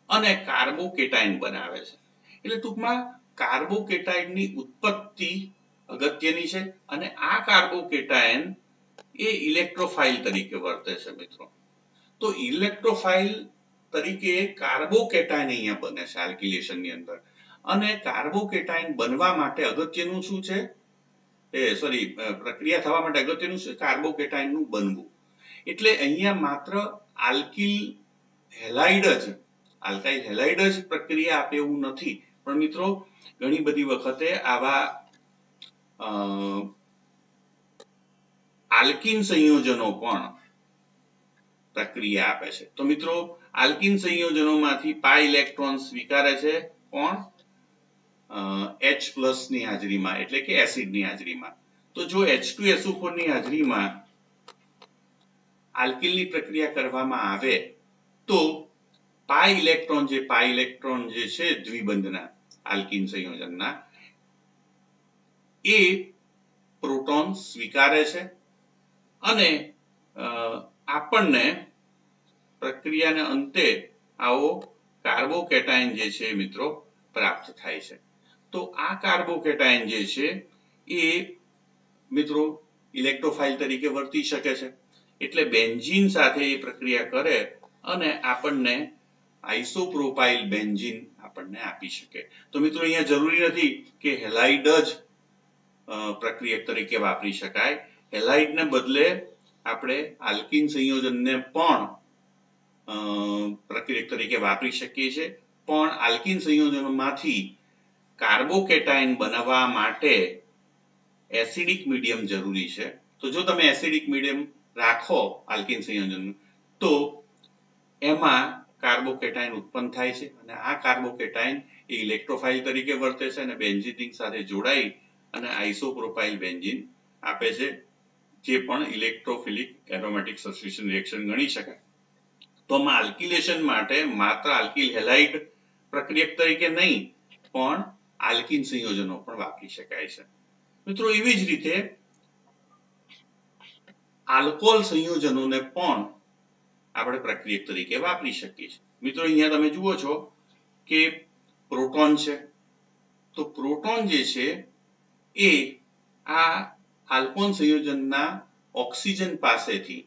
અને કાર્બોકેટાયન બનાવે છે. એટલે ટૂંકમાં કાર્બોકેટાયનની ઉત્પત્તિ અગત્યની છે અને આ કાર્બોકેટાયન એ ઇલેક્ટ્રોફાઇલ તરીકે વર્તે છે મિત્રો. તો ઇલેક્ટ્રોફાઇલ તરીકે કાર્બોકેટાયન અહીંયા બને છે આલ્કિલેશનની અંદર અને કાર્બોકેટાયન બનવા માટે અગત્યનું શું છે? પ્રક્રિયા થવા માટે અગત્યનું છે કાર્બોકેટાયનનું બનવું. એટલે અહીંયા માત્ર આલ્કિલ હેલાઇડ જ આલ્કાઇલ હેલાઇડ જ પ્રક્રિયા આપે એવું નથી, પણ મિત્રો ઘણી બધી વખતે આવા આલ્કિન સંયોજનો પણ પ્રક્રિયા આપે છે. તો મિત્રો આલ્કિન સંયોજનોમાંથી પાઈ ઇલેક્ટ્રોન સ્વીકારે છે કોણ? H+ ની હાજરીમાં, એટલે કે એસિડની હાજરીમાં. તો જો H2SO4 ની હાજરીમાં આલ્કિલની પ્રક્રિયા કરવામાં આવે તો પાઈ ઇલેક્ટ્રોન જે છે દ્વિબંધના આલ્કિન સંયોજનના એ પ્રોટોન સ્વીકારે છે અને આપણને પ્રક્રિયાના અંતે આવો કાર્બોકેટાયન જે છે મિત્રો પ્રાપ્ત થાય છે. તો આ કાર્બોકેટાયન જે છે એ મિત્રો ઇલેક્ટ્રોફાઇલ તરીકે વર્તી શકે છે. એટલે બેન્ઝીન સાથે એ પ્રક્રિયા કરે અને આપણને આઇસોપ્રોપાઇલ બેન્ઝીન આપણને આપી શકે. તો મિત્રો અહીંયા જરૂરી નથી કે હેલાઇડ જ પ્રક્રિયક તરીકે વાપરી શકાય. હેલાઇડને બદલે આપણે આલ્કિન સંયોજનને પણ પ્રક્રિયક તરીકે વાપરી શકીએ છીએ. પણ આલ્કિન સંયોજનોમાંથી કાર્બોકેટાયન બનાવવા માટે એસિડિક મીડિયમ જરૂરી છે. તો જો તમે એસિડિક મીડિયમ રાખો આલ્કિન સંયોજન તો એમાં કાર્બોકેટાયન ઉત્પન્ન થાય છે અને આ કાર્બોકેટાયન એ ઇલેક્ટ્રોફાઇલ તરીકે વર્તે છે અને બેન્ઝીન સાથે જોડાઈ અને આઇસોપ્રોપાઇલ બેન્ઝીન આપે છે, જે પણ ઇલેક્ટ્રોફિલિક એરોમેટિક સબસ્ટિટ્યુશન રિએક્શન ગણી શકાય. તો આમાં આલ્કિલેશન માટે માત્ર આલ્કિલ હેલાઇડ પ્રક્રિયક તરીકે નહીં પણ આલ્કિન સંયોજનો પણ વાપરી શકાય છે. મિત્રો એવી જ રીતે આલ્કોહોલ સંયોજનોને પણ આપણે પ્રક્રિયક તરીકે વાપરી શકીએ છીએ. મિત્રો અહીંયા તમે જુઓ છો કે પ્રોટોન છે. તો પ્રોટોન જે છે એ આ આલ્કોહોલ સંયોજનના ઓક્સિજન પાસેથી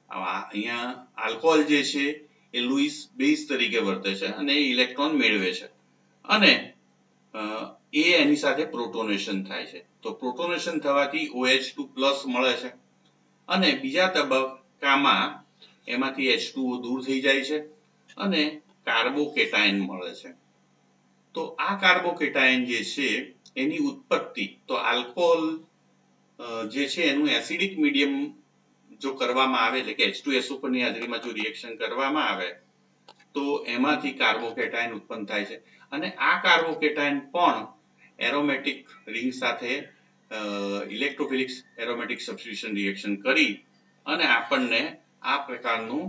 અહીંયા આલ્કોહોલ જે છે એ લુઈસ બેઝ તરીકે વર્તે છે અને ઇલેક્ટ્રોન મેળવે છે અને એ એની સાથે પ્રોટોનેશન થાય છે. તો પ્રોટોનેશન થવાથી OH2+ મળે છે અને બીજા તબક્કામાં એમાંથી H2O દૂર થઈ જાય છે અને કાર્બોકેટાયન મળે છે. તો આ કાર્બોકેટાયન જે છે એની ઉત્પત્તિ તો આલ્કોહોલ જે છે એનું એસિડિક મીડિયમ જો કરવામાં આવે એટલે કે H2SO4 ની હાજરીમાં જો રિએક્શન કરવામાં આવે તો એમાંથી કાર્બોકેટાયન ઉત્પન્ન થાય છે અને આ કાર્બોકેટાયન પણ એરોમેટિક રિંગ સાથે ઇલેક્ટ્રોફિલિક એરોમેટિક સબસ્ટિટ્યુશન રિએક્શન કરી અને આપણને આ પ્રકારનું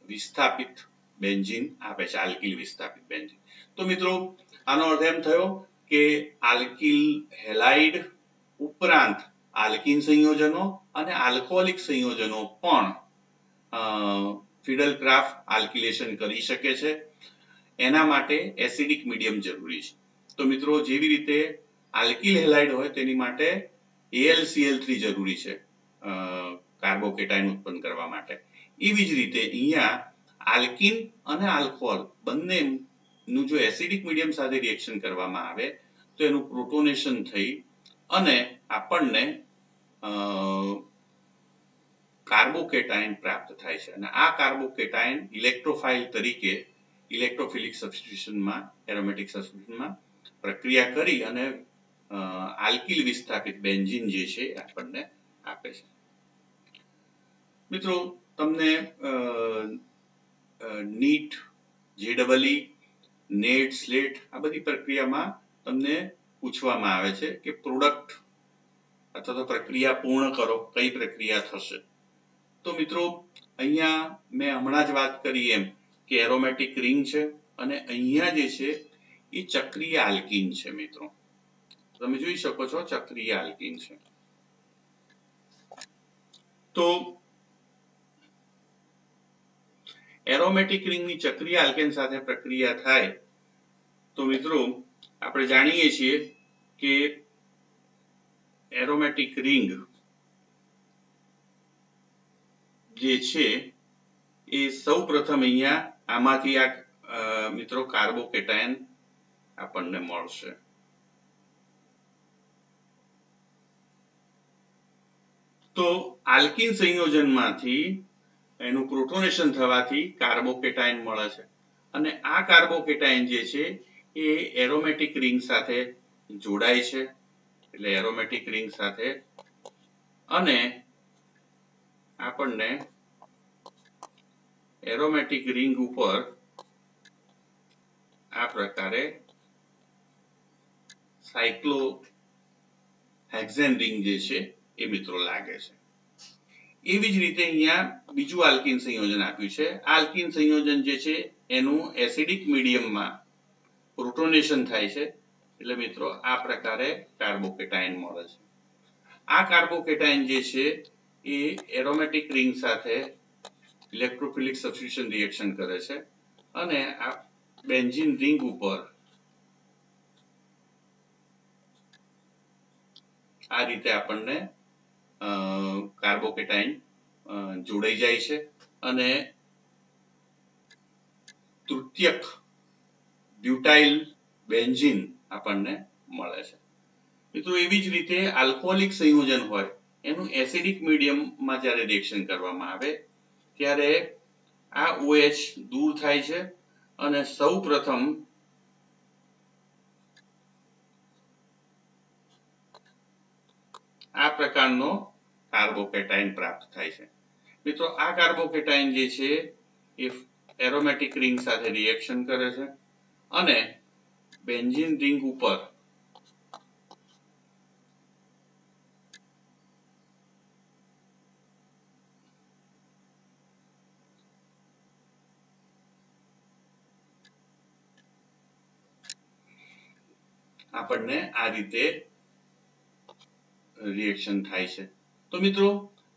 વિસ્થાપિત બેન્ઝીન આપે છે, આલ્કિલ વિસ્થાપિત બેન્ઝીન. તો મિત્રો આનો અર્થ એમ થયો કે આલ્કિલ હેલાઇડ ઉપરાંત આલ્કીન સંયોજનો અને આલ્કોહોલિક સંયોજનો પણ ફિડલ-ક્રાફ્ટ આલ્કિલેશન કરી શકે છે. એના માટે એસિડિક મીડિયમ જરૂરી છે. તો મિત્રો જેવી રીતે આલ્કિલ હેલાઇડ હોય તેની માટે AlCl3 જરૂરી છે કાર્બોકેટાઇન ઉત્પન્ન કરવા માટે. એવી જ રીતે અહીંયા આલ્કીન અને આલ્કોહોલ બંનેનું જો એસિડિક મીડિયમ સાથે રિએક્શન કરવામાં આવે તો એનું પ્રોટોનેશન થઈ અને આપણને કાર્બોકેટાઇન પ્રાપ્ત થાય છે અને આ કાર્બોકેટાઇન ઇલેક્ટ્રોફાઇલ તરીકે ઇલેક્ટ્રોફિલિક સબસ્ટિટ્યુશનમાં એરોમેટિક સબસ્ટિટ્યુશનમાં પ્રક્રિયા કરી અને આલ્કિલ વિસ્થાપિત બેન્ઝીન જે છે આપણને આપે છે. મિત્રો તમને નીટ, JEE, નેટ, સ્લેટ આ બધી પ્રક્રિયામાં તમને પૂછવામાં આવે છે કે પ્રોડક્ટ અથવા તો પ્રક્રિયા પૂર્ણ કરો, કઈ પ્રક્રિયા થશે. તો મિત્રો અહીંયા મેં હમણાં જ વાત કરી એમ કે એરોમેટિક રિંગ છે અને અહીંયા જે છે એ ચક્રીય આલ્કીન છે. મિત્રો તમે જોઈ શકો છો ચક્રીય આલ્કીન છે. તો એરોમેટિક રિંગની ચક્રીય આલ્કેન સાથે પ્રક્રિયા થાય તો મિત્રો આપણે જાણીએ છીએ કે એરોમેટિક રિંગ જે છે એ સૌપ્રથમ અહીંયા આમાંથી આ મિત્રો કાર્બોકેટાઇન આપણને મળશે. તો આલ્કીન સંયોજનમાંથી એનું પ્રોટોનેશન થવાથી કાર્બોકેટાઇન મળે છે અને આ કાર્બોકેટાઇન જે છે એ એરોમેટિક રિંગ સાથે જોડાય છે, એટલે એરોમેટિક રિંગ સાથે, અને આપણને એરોમેટિક રિંગ ઉપર આ પ્રકારે સાયક્લોહેક્સેન રિંગ જે છે એ મિત્રો લાગે છે. એવી જ રીતે અહીંયા બીજું આલ્કીન સંયોજન આપ્યું છે. આલ્કીન સંયોજન જે છે એનું એસિડિક મીડિયમમાં પ્રોટોનેશન થાય છે એટલે મિત્રો આ પ્રકારે કાર્બોકેટાઇન મળે છે. આ કાર્બોકેટાઇન જે છે એ એરોમેટિક રિંગ સાથે ઇલેક્ટ્રોફિલિક સબસ્ટિટ્યુશન રિએક્શન કરે છે અને આ બેન્ઝીન રિંગ ઉપર આ રીતે આપણને કાર્બોકેટાઇન જોડાઈ જાય છે અને તૃતીયક બ્યુટાઇલ બેન્ઝીન આપણને મળે છે. મિત્રો એવી જ રીતે આલ્કોહોલિક સંયોજન હોય એનું એસિડિક મીડિયમમાં જ્યારે રિએક્શન કરવામાં આવે ત્યારે આ OH દૂર થાય છે અને સૌપ્રથમ આ પ્રકારનો કાર્બોકેટાઇન પ્રાપ્ત થાય છે. મિત્રો આ કાર્બોકેટાઇન જે છે એ એરોમેટિક રિંગ સાથે રિએક્શન કરે છે અને બેન્ઝીન રિંગ ઉપર આપણને આ રીતે રિએક્શન થાય છે. તો મિત્રો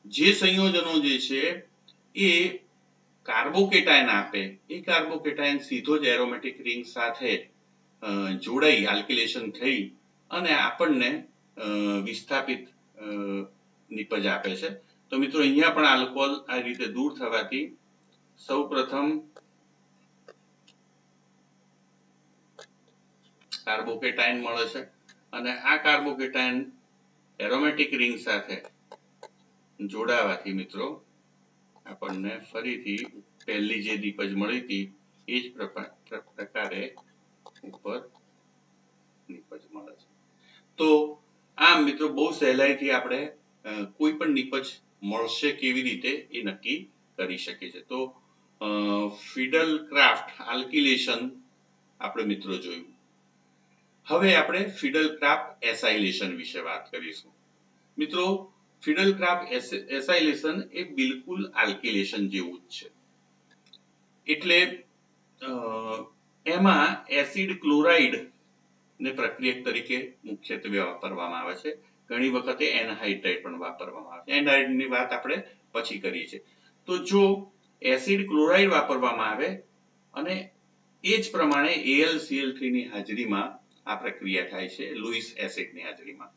જે સંયોજનો જે છે એ કાર્બોકેટાઇન આપે એ કાર્બોકેટાઇન સીધો જ એરોમેટિક રિંગ સાથે જોડાઈ આલ્કિલેશન થઈ અને આપણને વિસ્થાપિત નિપજ આપે છે. તો મિત્રો અહીંયા પણ આલ્કોહોલ આ રીતે દૂર થવાથી સૌપ્રથમ કાર્બોકેટાઇન મળે છે અને આ કાર્બોકેટાઇન એરોમેટિક રિંગ સાથે જોડાવાથી મિત્રો આપણને ફરીથી પહેલી જે નિપજ મળી હતી એ જ પ્રકારે ઉપર નિપજ મળે છે. તો આમ મિત્રો બહુ સહેલાઈથી આપણે કોઈ પણ નિપજ મળશે કેવી રીતે એ નક્કી કરી શકીએ છીએ. તો ફિડલ-ક્રાફ્ટ આલ્કિલેશન આપણે મિત્રો જોયું. હવે આપણે ફિડલ-ક્રાફ્ટ એસાઇલેશન વિશે વાત કરીશું. મિત્રો ફિડલ-ક્રાફ્ટ એસાઇલેશન એ બિલકુલ આલ્કિલેશન જેવું જ છે. એટલે એમાં એસિડ ક્લોરાઇડ ને પ્રક્રિયક તરીકે મુખ્યત્વે વાપરવામાં આવે છે. ઘણી વખતે એનહાઇડ્રાઇડ પણ વાપરવામાં આવે છે. એનહાઇડ્રાઇડની વાત આપણે પછી કરીએ છીએ. તો જો એસિડ ક્લોરાઇડ વાપરવામાં આવે અને એ જ પ્રમાણે AlCl3 ની હાજરીમાં આ પ્રક્રિયા થાય છે લુઈસ એસિડની હાજરીમાં,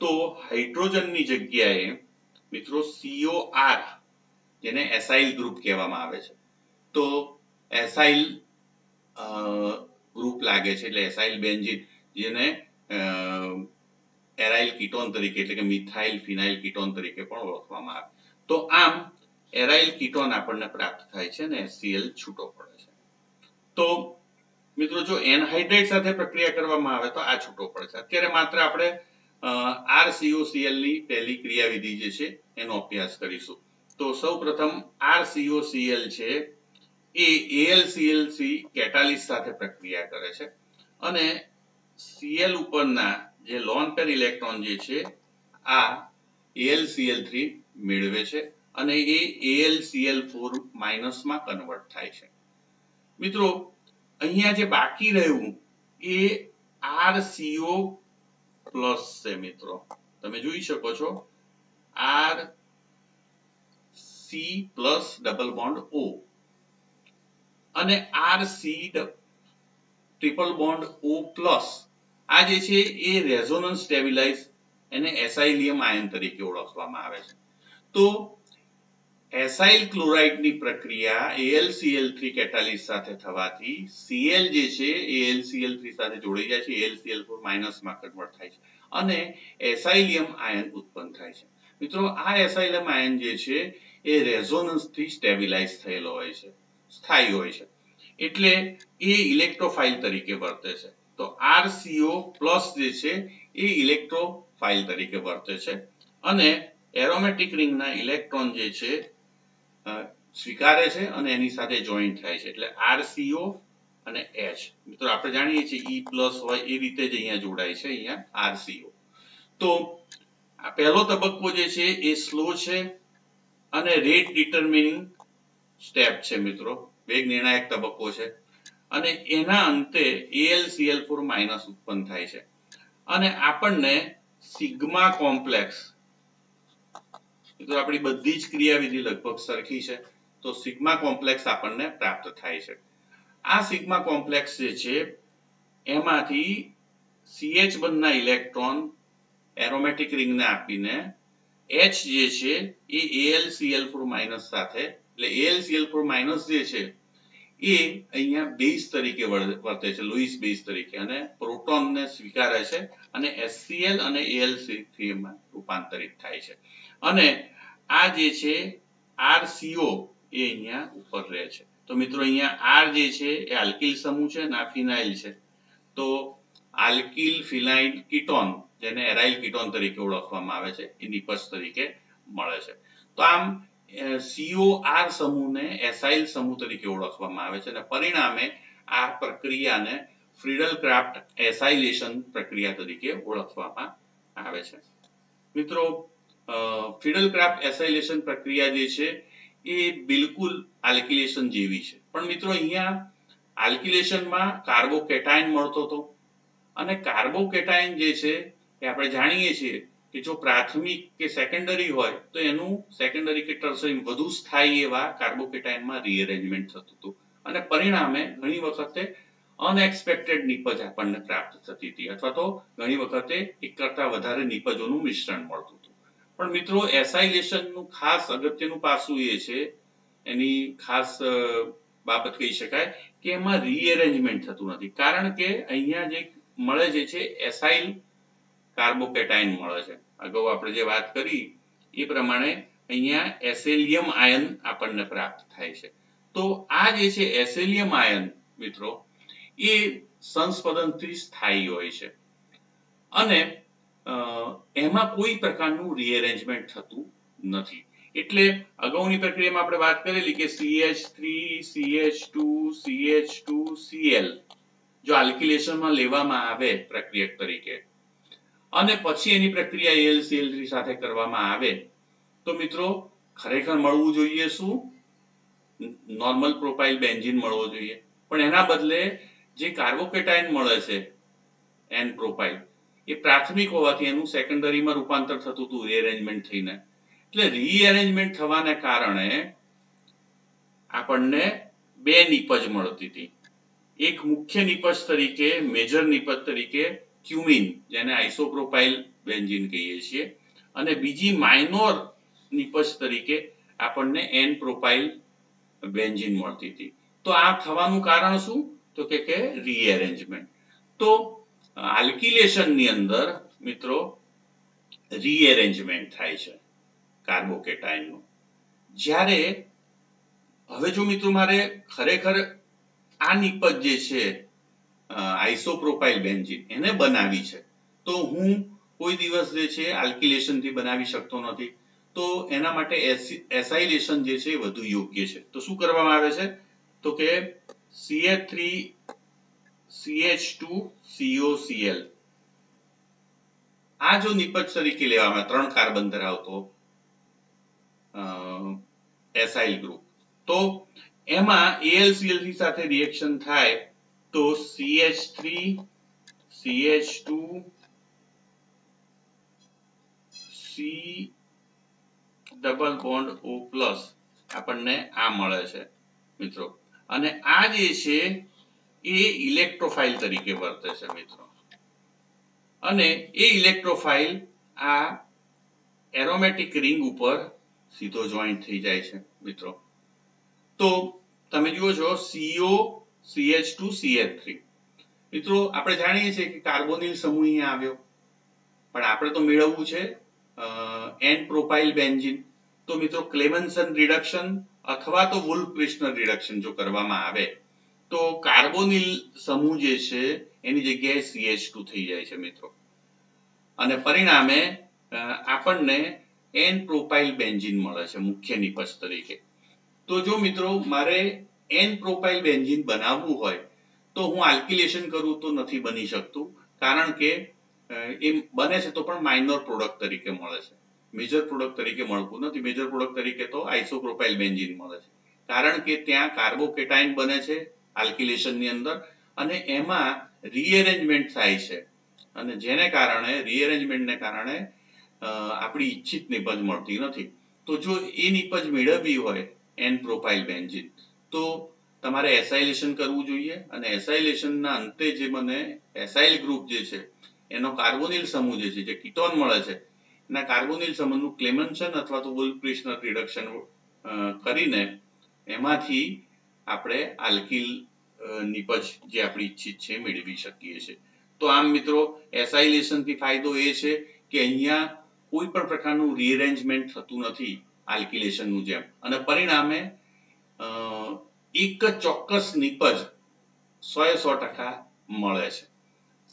તો હાઇડ્રોજનની જગ્યાએ મિત્રો COR જેને એસાઇલ ગ્રુપ કહેવામાં આવે છે, તો એસાઇલ ગ્રુપ લાગે છે, એટલે એસાઇલ બેન્ઝીન જેને એરાઇલ કીટોન તરીકે એટલે કે મિથાઇલ ફિનાઇલ કીટોન તરીકે પણ ઓળખવામાં આવે. તો આમ એરાઇલ કીટોન આપણને પ્રાપ્ત થાય છે અને HCl છૂટો પડે છે. તો મિત્રો જો એનહાઇડ્રાઇડ સાથે પ્રક્રિયા કરવામાં આવે તો આ છૂટો પડે છે. અત્યારે માત્ર આપણે RCOCl ની પહેલી ક્રિયાવિધિ જે છે એનો અભ્યાસ કરીશું. તો સૌપ્રથમ RCOCl છે એ AlCl3 કેટાલિસ સાથે પ્રક્રિયા કરે છે અને Cl ઉપરના જે લોન પેર ઇલેક્ટ્રોન જે છે આ AlCl3 મેળવે છે અને એ AlCl4 માઇનસ માં કન્વર્ટ થાય છે. મિત્રો અહીંયા જે બાકી રહ્યું એ RCO પ્લસ છે. મિત્રો તમે જોઈ શકો છો RC plus double bond O અને RC triple bond O plus આ જે છે એ રેઝોનન્સ સ્ટેબિલાઇઝ એને એસાઇલિયમ આયન તરીકે ઓળખવામાં આવે છે. તો એસાઇલ ક્લોરાઇડની પ્રક્રિયા AlCl3 કેટાલિસ સાથે થવાથી Cl જે છે AlCl3 સાથે જોડાઈ જાય છે, AlCl4 માઇનસ માં કન્વર્ટ થાય છે અને એસાઇલિયમ આયન ઉત્પન્ન થાય છે. મિત્રો આ એસાઇલિયમ આયન જે છે એ રેઝોનન્સ થી સ્ટેબિલાઇઝ થયેલો હોય છે, સ્થાયી હોય છે, એટલે એ ઇલેક્ટ્રોફાઇલ તરીકે વર્તે છે. તો RCO પ્લસ જે છે એ ઇલેક્ટ્રોફાઇલ તરીકે વર્તે છે અને એરોમેટિક રિંગના ઇલેક્ટ્રોન જે છે સ્વીકારે છે અને એની સાથે જોઈન્ટ થાય છે, એટલે RCO અને H. મિત્રો આપણે જાણીએ છીએ E પ્લસ હોય એ રીતે જ અહીંયા જોડાય છે, અહીંયા RCO. તો આ પહેલો તબક્કો જે છે એ સ્લો છે અને રેટ ડિટરમિનિંગ સ્ટેપ છે. મિત્રો વેગ નિર્ણાયક તબક્કો છે અને એના અંતે AlCl4 માઇનસ ઉત્પન્ન થાય છે અને આપણને સિગ્મા કોમ્પ્લેક્સ, મિત્રો આપણી બધી જ ક્રિયાવિધિ લગભગ સરખી છે, તો સિગ્મા કોમ્પ્લેક્સ આપણને પ્રાપ્ત થાય છે. આ સિગ્મા કોમ્પ્લેક્સ જે છે એમાંથી CH બંધના ઇલેક્ટ્રોન એરોમેટિક રિંગને આપીને H જે છે એ AlCl4 માઇનસ સાથે, એટલે AlCl4 માઇનસ જે છે એ અહીંયા બેઝ તરીકે વર્તે છે, લુઈસ બેઝ તરીકે, અને પ્રોટોનને સ્વીકારે છે અને HCl અને AlCl3 માં રૂપાંતરિત થાય છે અને આ જે છે RCO એ અહીંયા ઉપર રહે છે. તો મિત્રો અહીંયા R જે છે એ આલ્કિલ સમૂહ છે અને આ ફિનાઇલ છે, તો આલ્કિલ ફિનાઇલ કીટોન જેને એરાઇલ કીટોન તરીકે ઓળખવામાં આવે છે એ નિપજ તરીકે મળે છે. તો આમ COR સમૂહને એસાઇલ સમૂહ તરીકે ઓળખવામાં આવે છે અને પરિણામે આ પ્રક્રિયાને ફ્રીડલ ક્રાફ્ટ એસાઇલેશન પ્રક્રિયા તરીકે ઓળખવામાં આવે છે. મિત્રો ફ્રીડલ ક્રાફ્ટ એસાઇલેશન પ્રક્રિયા જે છે એ બિલકુલ આલ્કિલેશન જેવી છે, પણ મિત્રો અહીંયા આલ્કિલેશનમાં કાર્બોકેટાયન મળતો હતો અને કાર્બોકેટાયન જે છે એ આપણે જાણીએ છીએ કે જો પ્રાથમિક કે સેકન્ડરી હોય તો એનું સેકન્ડરી કે ટર્શરી વધુ સ્થાયી એવા કાર્બોકેટાયનમાં રીઅરેન્જમેન્ટ થતું હતું અને પરિણામે ઘણી વખતે અનએક્સપેક્ટેડ નિપજ આપણને પ્રાપ્ત થતી હતી અથવા તો ઘણી વખતે એક કરતા વધારે નિપજોનું મિશ્રણ મળતું હતું. પણ મિત્રો એસાઇલેશનનું ખાસ અગત્યનું પાસું એ છે, એની ખાસ બાબત કહી શકાય કે એમાં રીઅરેન્જમેન્ટ થતું નથી, કારણ કે અહીંયા જે મળે છે એસાઇલ કાર્બોકેટાયન મળે છે. અગાઉ આપણે જે વાત કરી એ પ્રમાણે અહીંયા એસેલિયમ આયન આપણને પ્રાપ્ત થાય છે. તો આ જે છે એસેલિયમ આયન મિત્રો એ સંસ્પંદનથી સ્થાયી હોય છે અને એમાં કોઈ પ્રકારનું રીઅરેન્જમેન્ટ થતું નથી. એટલે અગાઉની પ્રક્રિયામાં આપણે વાત કરેલી કે CH3 CH2 CH2 Cl જો આલ્કિલેશનમાં લેવામાં આવે પ્રક્રિયક તરીકે અને પછી એની પ્રક્રિયા AlCl3 સાથે કરવામાં આવે તો મિત્રો ખરેખર મળવું જોઈએ શું? નોર્મલ પ્રોપાઇલ બેન્ઝીન મળવો જોઈએ, પણ એના બદલે જે કાર્બોકેટાયન મળે છે N પ્રોપાઇલ એ પ્રાથમિક હોવાથી એનું સેકન્ડરીમાં રૂપાંતર થતું હતું રીઅરેન્જમેન્ટ થઈને. એટલે રીઅરેન્જમેન્ટ થવાને કારણે આપણને બે નિપજ મળતી હતી. એક મુખ્ય નિપજ તરીકે, મેજર નિપજ તરીકે ક્યુમિન, જેને આઇસોપ્રોપાઇલ બેન્ઝીન કહીએ છીએ, અને બીજી માઇનોર નિપજ તરીકે આપણને એન પ્રોપાઇલ બેન્ઝીન મળતી હતી. તો આ થવાનું કારણ શું? તો કે રીએરેન્જમેન્ટ. તો આલ્કિલેશન ની અંદર મિત્રો રીએરેન્જમેન્ટ થાય છે કાર્બોકેટાયન નું. જ્યારે હવે જો મિત્રો મારે ખરેખર આ નિપજ જે છે આઇસોપ્રોપાઇલ બેન્ઝીન એને બનાવી છે, તો હું કોઈ દિવસ જે છે આલ્કિલેશન થી બનાવી શકતો નથી. તો એના માટે એસાઇલેશન જે છે વધુ યોગ્ય છે. તો શું કરવામાં આવે છે? તો કે CH3CH2COCl આ જો નિપજ તરીકે લેવામાં 3 કાર્બન ધરાવતો એસાઇલ ગ્રુપ, તો એમાં AlCl સાથે રિએક્શન થાય તો CH3 CH2 C double bond O plus આપણને આ મળે છે મિત્રો. અને આ જે છે એ ઇલેક્ટ્રોફાઇલ તરીકે વર્તે છે મિત્રો. અને એ ઇલેક્ટ્રોફાઇલ આ એરોમેટિક રિંગ ઉપર સીધો જોઈન્ટ થઈ જાય છે મિત્રો. તો તમે જુઓ છો CO CH2 CH3 મિત્રો, આપણે જાણીએ છીએ કે કાર્બોનિલ સમૂહ અહીંયા આવ્યો, પણ આપણે તો મેળવવું છે એન પ્રોપાઇલ બેન્ઝીન. તો મિત્રો ક્લેમેન્સન રિડક્શન અથવા તો વુલ્ફ-પ્રિસ્ટનર રિડક્શન જો કરવામાં આવે તો કાર્બોનિલ સમૂહ જે છે એની જગ્યાએ CH2 થઈ જાય છે મિત્રો. અને પરિણામે આપણને એન પ્રોપાઇલ બેન્ઝીન મળે છે મુખ્ય નિપજ તરીકે. તો જો મિત્રો મારે એન પ્રોપાઇલ બેન્ઝીન બનાવવું હોય તો હું આલ્કિલેશન કરું તો નથી બની શકતું, કારણ કે એ બને છે તો પણ માઇનોર પ્રોડક્ટ તરીકે મળે છે, મેજર પ્રોડક્ટ તરીકે મળતું નથી. મેજર પ્રોડક્ટ તરીકે તો આઇસોપ્રોપાઇલ બેન્ઝીન મળે છે, કારણ કે ત્યાં કાર્બોકેટાયન બને છે આલ્કિલેશન ની અંદર, અને એમાં રીએરેન્જમેન્ટ થાય છે, અને જેને કારણે રીએરેન્જમેન્ટને કારણે આપણી ઈચ્છિત નિપજ મળતી નથી. તો જો એ નિપજ મેળવવી હોય એન પ્રોપાઇલ બેન્ઝીન, તો તમારે એસાઇલેશન કરવું જોઈએ. અને એસાઇલેશનના અંતે જે મને એસાઇલ ગ્રુપ જે છે એનો કાર્બોનિલ સમૂહ જે છે, જે કીટોન મળે છે, એના કાર્બોનિલ સમૂહનું ક્લેમેન્સન અથવા તો વુલ્ફ-પ્રિસ્ટનર રિડક્શન કરીને એમાંથી આપણે આલ્કિલ નિપજ જે આપણી ઈચ્છિત છે મેળવી શકીએ છીએ. તો આમ મિત્રો એસાઇલેશન થી ફાયદો એ છે કે અહીંયા કોઈ પણ પ્રકારનું રીઅરેન્જમેન્ટ થતું નથી આલ્કિલેશનનું જેમ, અને પરિણામે એક ચોક્કસ નિપજ 100% મળે છે.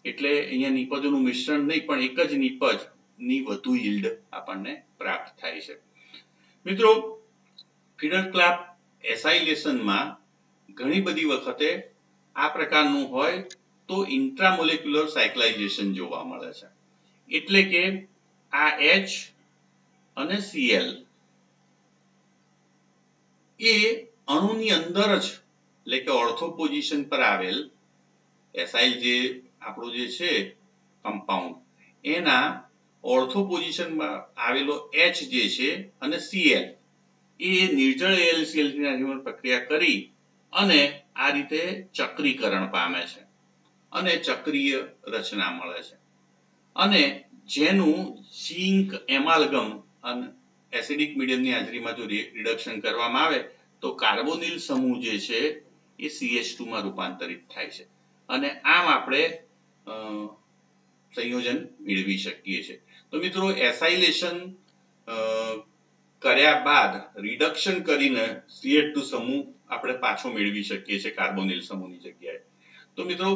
એટલે અહીંયા નિપજોનું મિશ્રણ નહીં, પણ એક જ નિપજ ની વધુ yील्ड આપણને પ્રાપ્ત થાય છે. મિત્રો ફિડર-ક્લાર્ક એસાઇલેશનમાં ઘણી બધી વખતે આ પ્રકારનું હોય તો ઇન્ટ્રામોલેક્યુલર સાયક્લાઇઝેશન જોવા મળે છે. એટલે કે આ H અને Cl એ અણુની અંદર જ, એટલે કે ઓર્થો પોઝિશન પર આવેલ એસાઇલ જે આપણું જે છે કમ્પાઉન્ડ, એના ઓર્થો પોઝિશનમાં આવેલો H જે છે અને Cl એ નિર્જળ AlCl ની પ્રક્રિયા કરી અને આ રીતે ચક્રીકરણ પામે છે અને ચક્રીય રચના મળે છે. અને જેનું ઝિંક એમાલ્ગમ અને એસિડિક મીડિયમની હાજરીમાં જો રિડક્શન કરવામાં આવે તો કાર્બોનિલ સમૂહ જે છે એ CH2 માં રૂપાંતરિત થાય છે, અને આમ આપણે સંયોજન મેળવી શકીએ છીએ. તો મિત્રો એસાઇલેશન કર્યા બાદ રિડક્શન કરીને CH2 સમૂહ આપણે પાછો મેળવી શકીએ છીએ કાર્બોનિલ સમૂહની જગ્યાએ. તો મિત્રો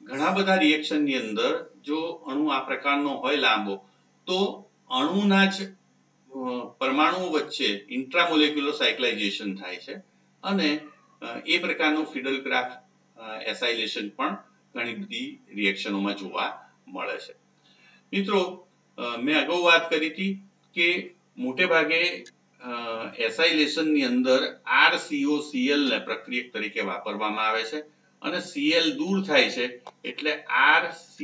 ઘણા બધા રિએક્શન ની અંદર જો અણુ આ પ્રકારનો હોય લાંબો, તો અણુના જ પરમાણુઓ વચ્ચે ઇન્ટ્રામોલેક્યુલર સાયક્લાઇઝેશન થાય છે, અને એ પ્રકારનું ફિડર-ક્લાર્ક એસાઇલેશન પણ ઘણી બધી રિએક્શનોમાં જોવા મળે છે. મિત્રો મેં અગાઉ વાત કરી હતી કે મોટે ભાગે એસાઇલેશન ની અંદર RCOCl ને પ્રક્રિયક તરીકે વાપરવામાં આવે છે, અને Cl દૂર થાય છે એટલે RC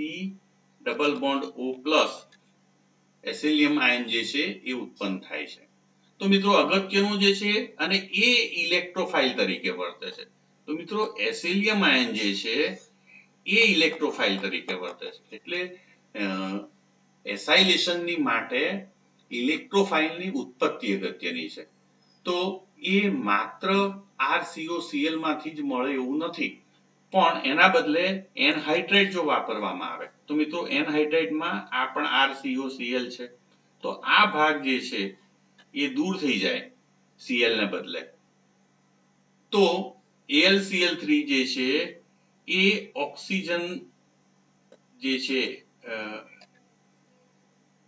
double bond O plus acylium ion જે છે એ ઉત્પન્ન થાય છે. તો મિત્રો અગત્યનું જે છે અને એ ઇલેક્ટ્રોફાઇલ તરીકે વર્તે છે. તો મિત્રો એસિલિયમ આયન જે છે એ ઇલેક્ટ્રોફાઇલ તરીકે વર્તે છે. એટલે એસાઇલેશન ની માટે ઇલેક્ટ્રોફાઇલ ની ઉત્પત્તિ અગત્યની છે. તો એ માત્ર RCOCl માંથી જ મળે એવું નથી, પણ એના બદલે એનહાઇડ્રેટ જો વાપરવામાં આવે તો મિત્રો એનહાઇડ્રેટમાં આ પણ RCOCl છે, તો આ ભાગ જે છે એ દૂર થઈ જાય Cl ને બદલે, તો AlCl3 જે છે એ ઓક્સિજન જે છે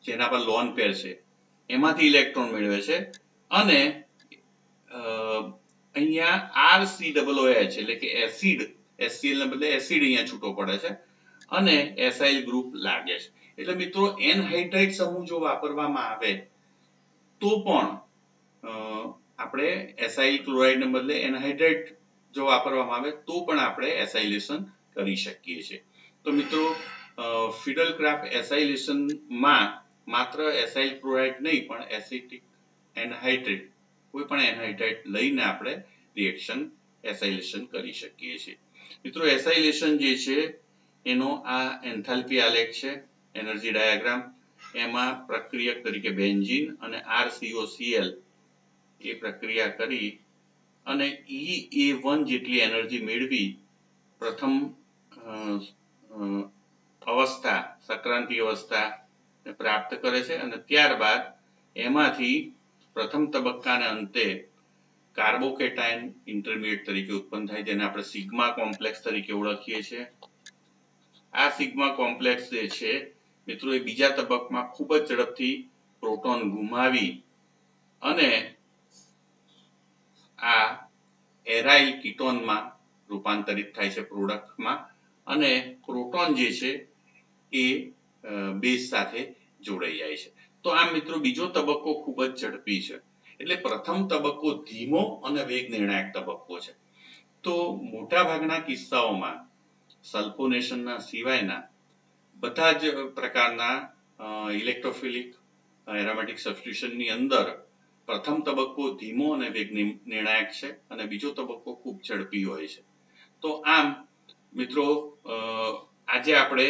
જેના પર લોન પેર છે એમાંથી ઇલેક્ટ્રોન મેળવે છે અને અહીંયા RCOOH એટલે કે એસિડ HCl ને બદલે એસિડ અહીંયા છૂટો પડે છે અને એસાઇલ ગ્રુપ લાગે છે. એટલે મિત્રો એનહાઇડ્રેટ સમૂહ જો વાપરવામાં આવે તો પણ આપણે એસાઇલ ક્લોરાઇડ ને બદલે એનહાઇડ્રેટ જો વાપરવામાં આવે તો પણ આપણે એસાઇલેશન કરી શકીએ છીએ. તો મિત્રો ફિડલક્રાફ્ટ એસાઇલેશન માં માત્ર એસાઇલ ક્લોરાઇડ નહીં પણ એસિટિક એનહાઇડ્રેટ કોઈ પણ એનહાઇડ્રેટ લઈને આપણે રિએક્શન એસાઇલેશન કરી શકીએ છીએ. મિત્રો એસાઇલેશન જે છે એનો આ એન્થાલ્પી આલેખ છે, એનર્જી ડાયાગ્રામ. એમાં પ્રક્રિયક તરીકે બેન્ઝીન અને RCOCl એ પ્રક્રિયા કરી અને EA1 જેટલી એનર્જી મેળવી પ્રથમ અવસ્થા સંક્રાંતિ અવસ્થા પ્રાપ્ત કરે છે અને ત્યારબાદ એમાંથી પ્રથમ તબક્કાના અંતે કાર્બોકેટાયન ઇન્ટરમીડિયેટ તરીકે ઉત્પન્ન થાય, જેને આપણે સિગ્મા કોમ્પ્લેક્સ તરીકે ઓળખીએ છીએ. આ સિગ્મા કોમ્પ્લેક્સ જે છે મિત્રો એ બીજા તબક્કામાં ખૂબ જ ઝડપથી પ્રોટોન ગુમાવી અને આ એરાઇલ કીટોનમાં રૂપાંતરિત થાય છે પ્રોડક્ટમાં, અને પ્રોટોન જે છે એ બેઝ સાથે જોડાઈ જાય છે. તો આ મિત્રો બીજો તબક્કો ખૂબ જ ઝડપી છે. એટલે પ્રથમ તબક્કો ધીમો અને વેગ નિર્ણાયક તબક્કો છે. તો મોટા ભાગના કિસ્સાઓમાં સલ્ફોનેશનના સિવાયના બધા જ પ્રકારના ઇલેક્ટ્રોફિલિક એરોમેટિક સબસ્ટિટ્યુશનની અંદર પ્રથમ તબક્કો ધીમો અને વેગ નિર્ણાયક છે અને બીજો તબક્કો ખૂબ ઝડપી હોય છે. તો આમ મિત્રો આજે આપણે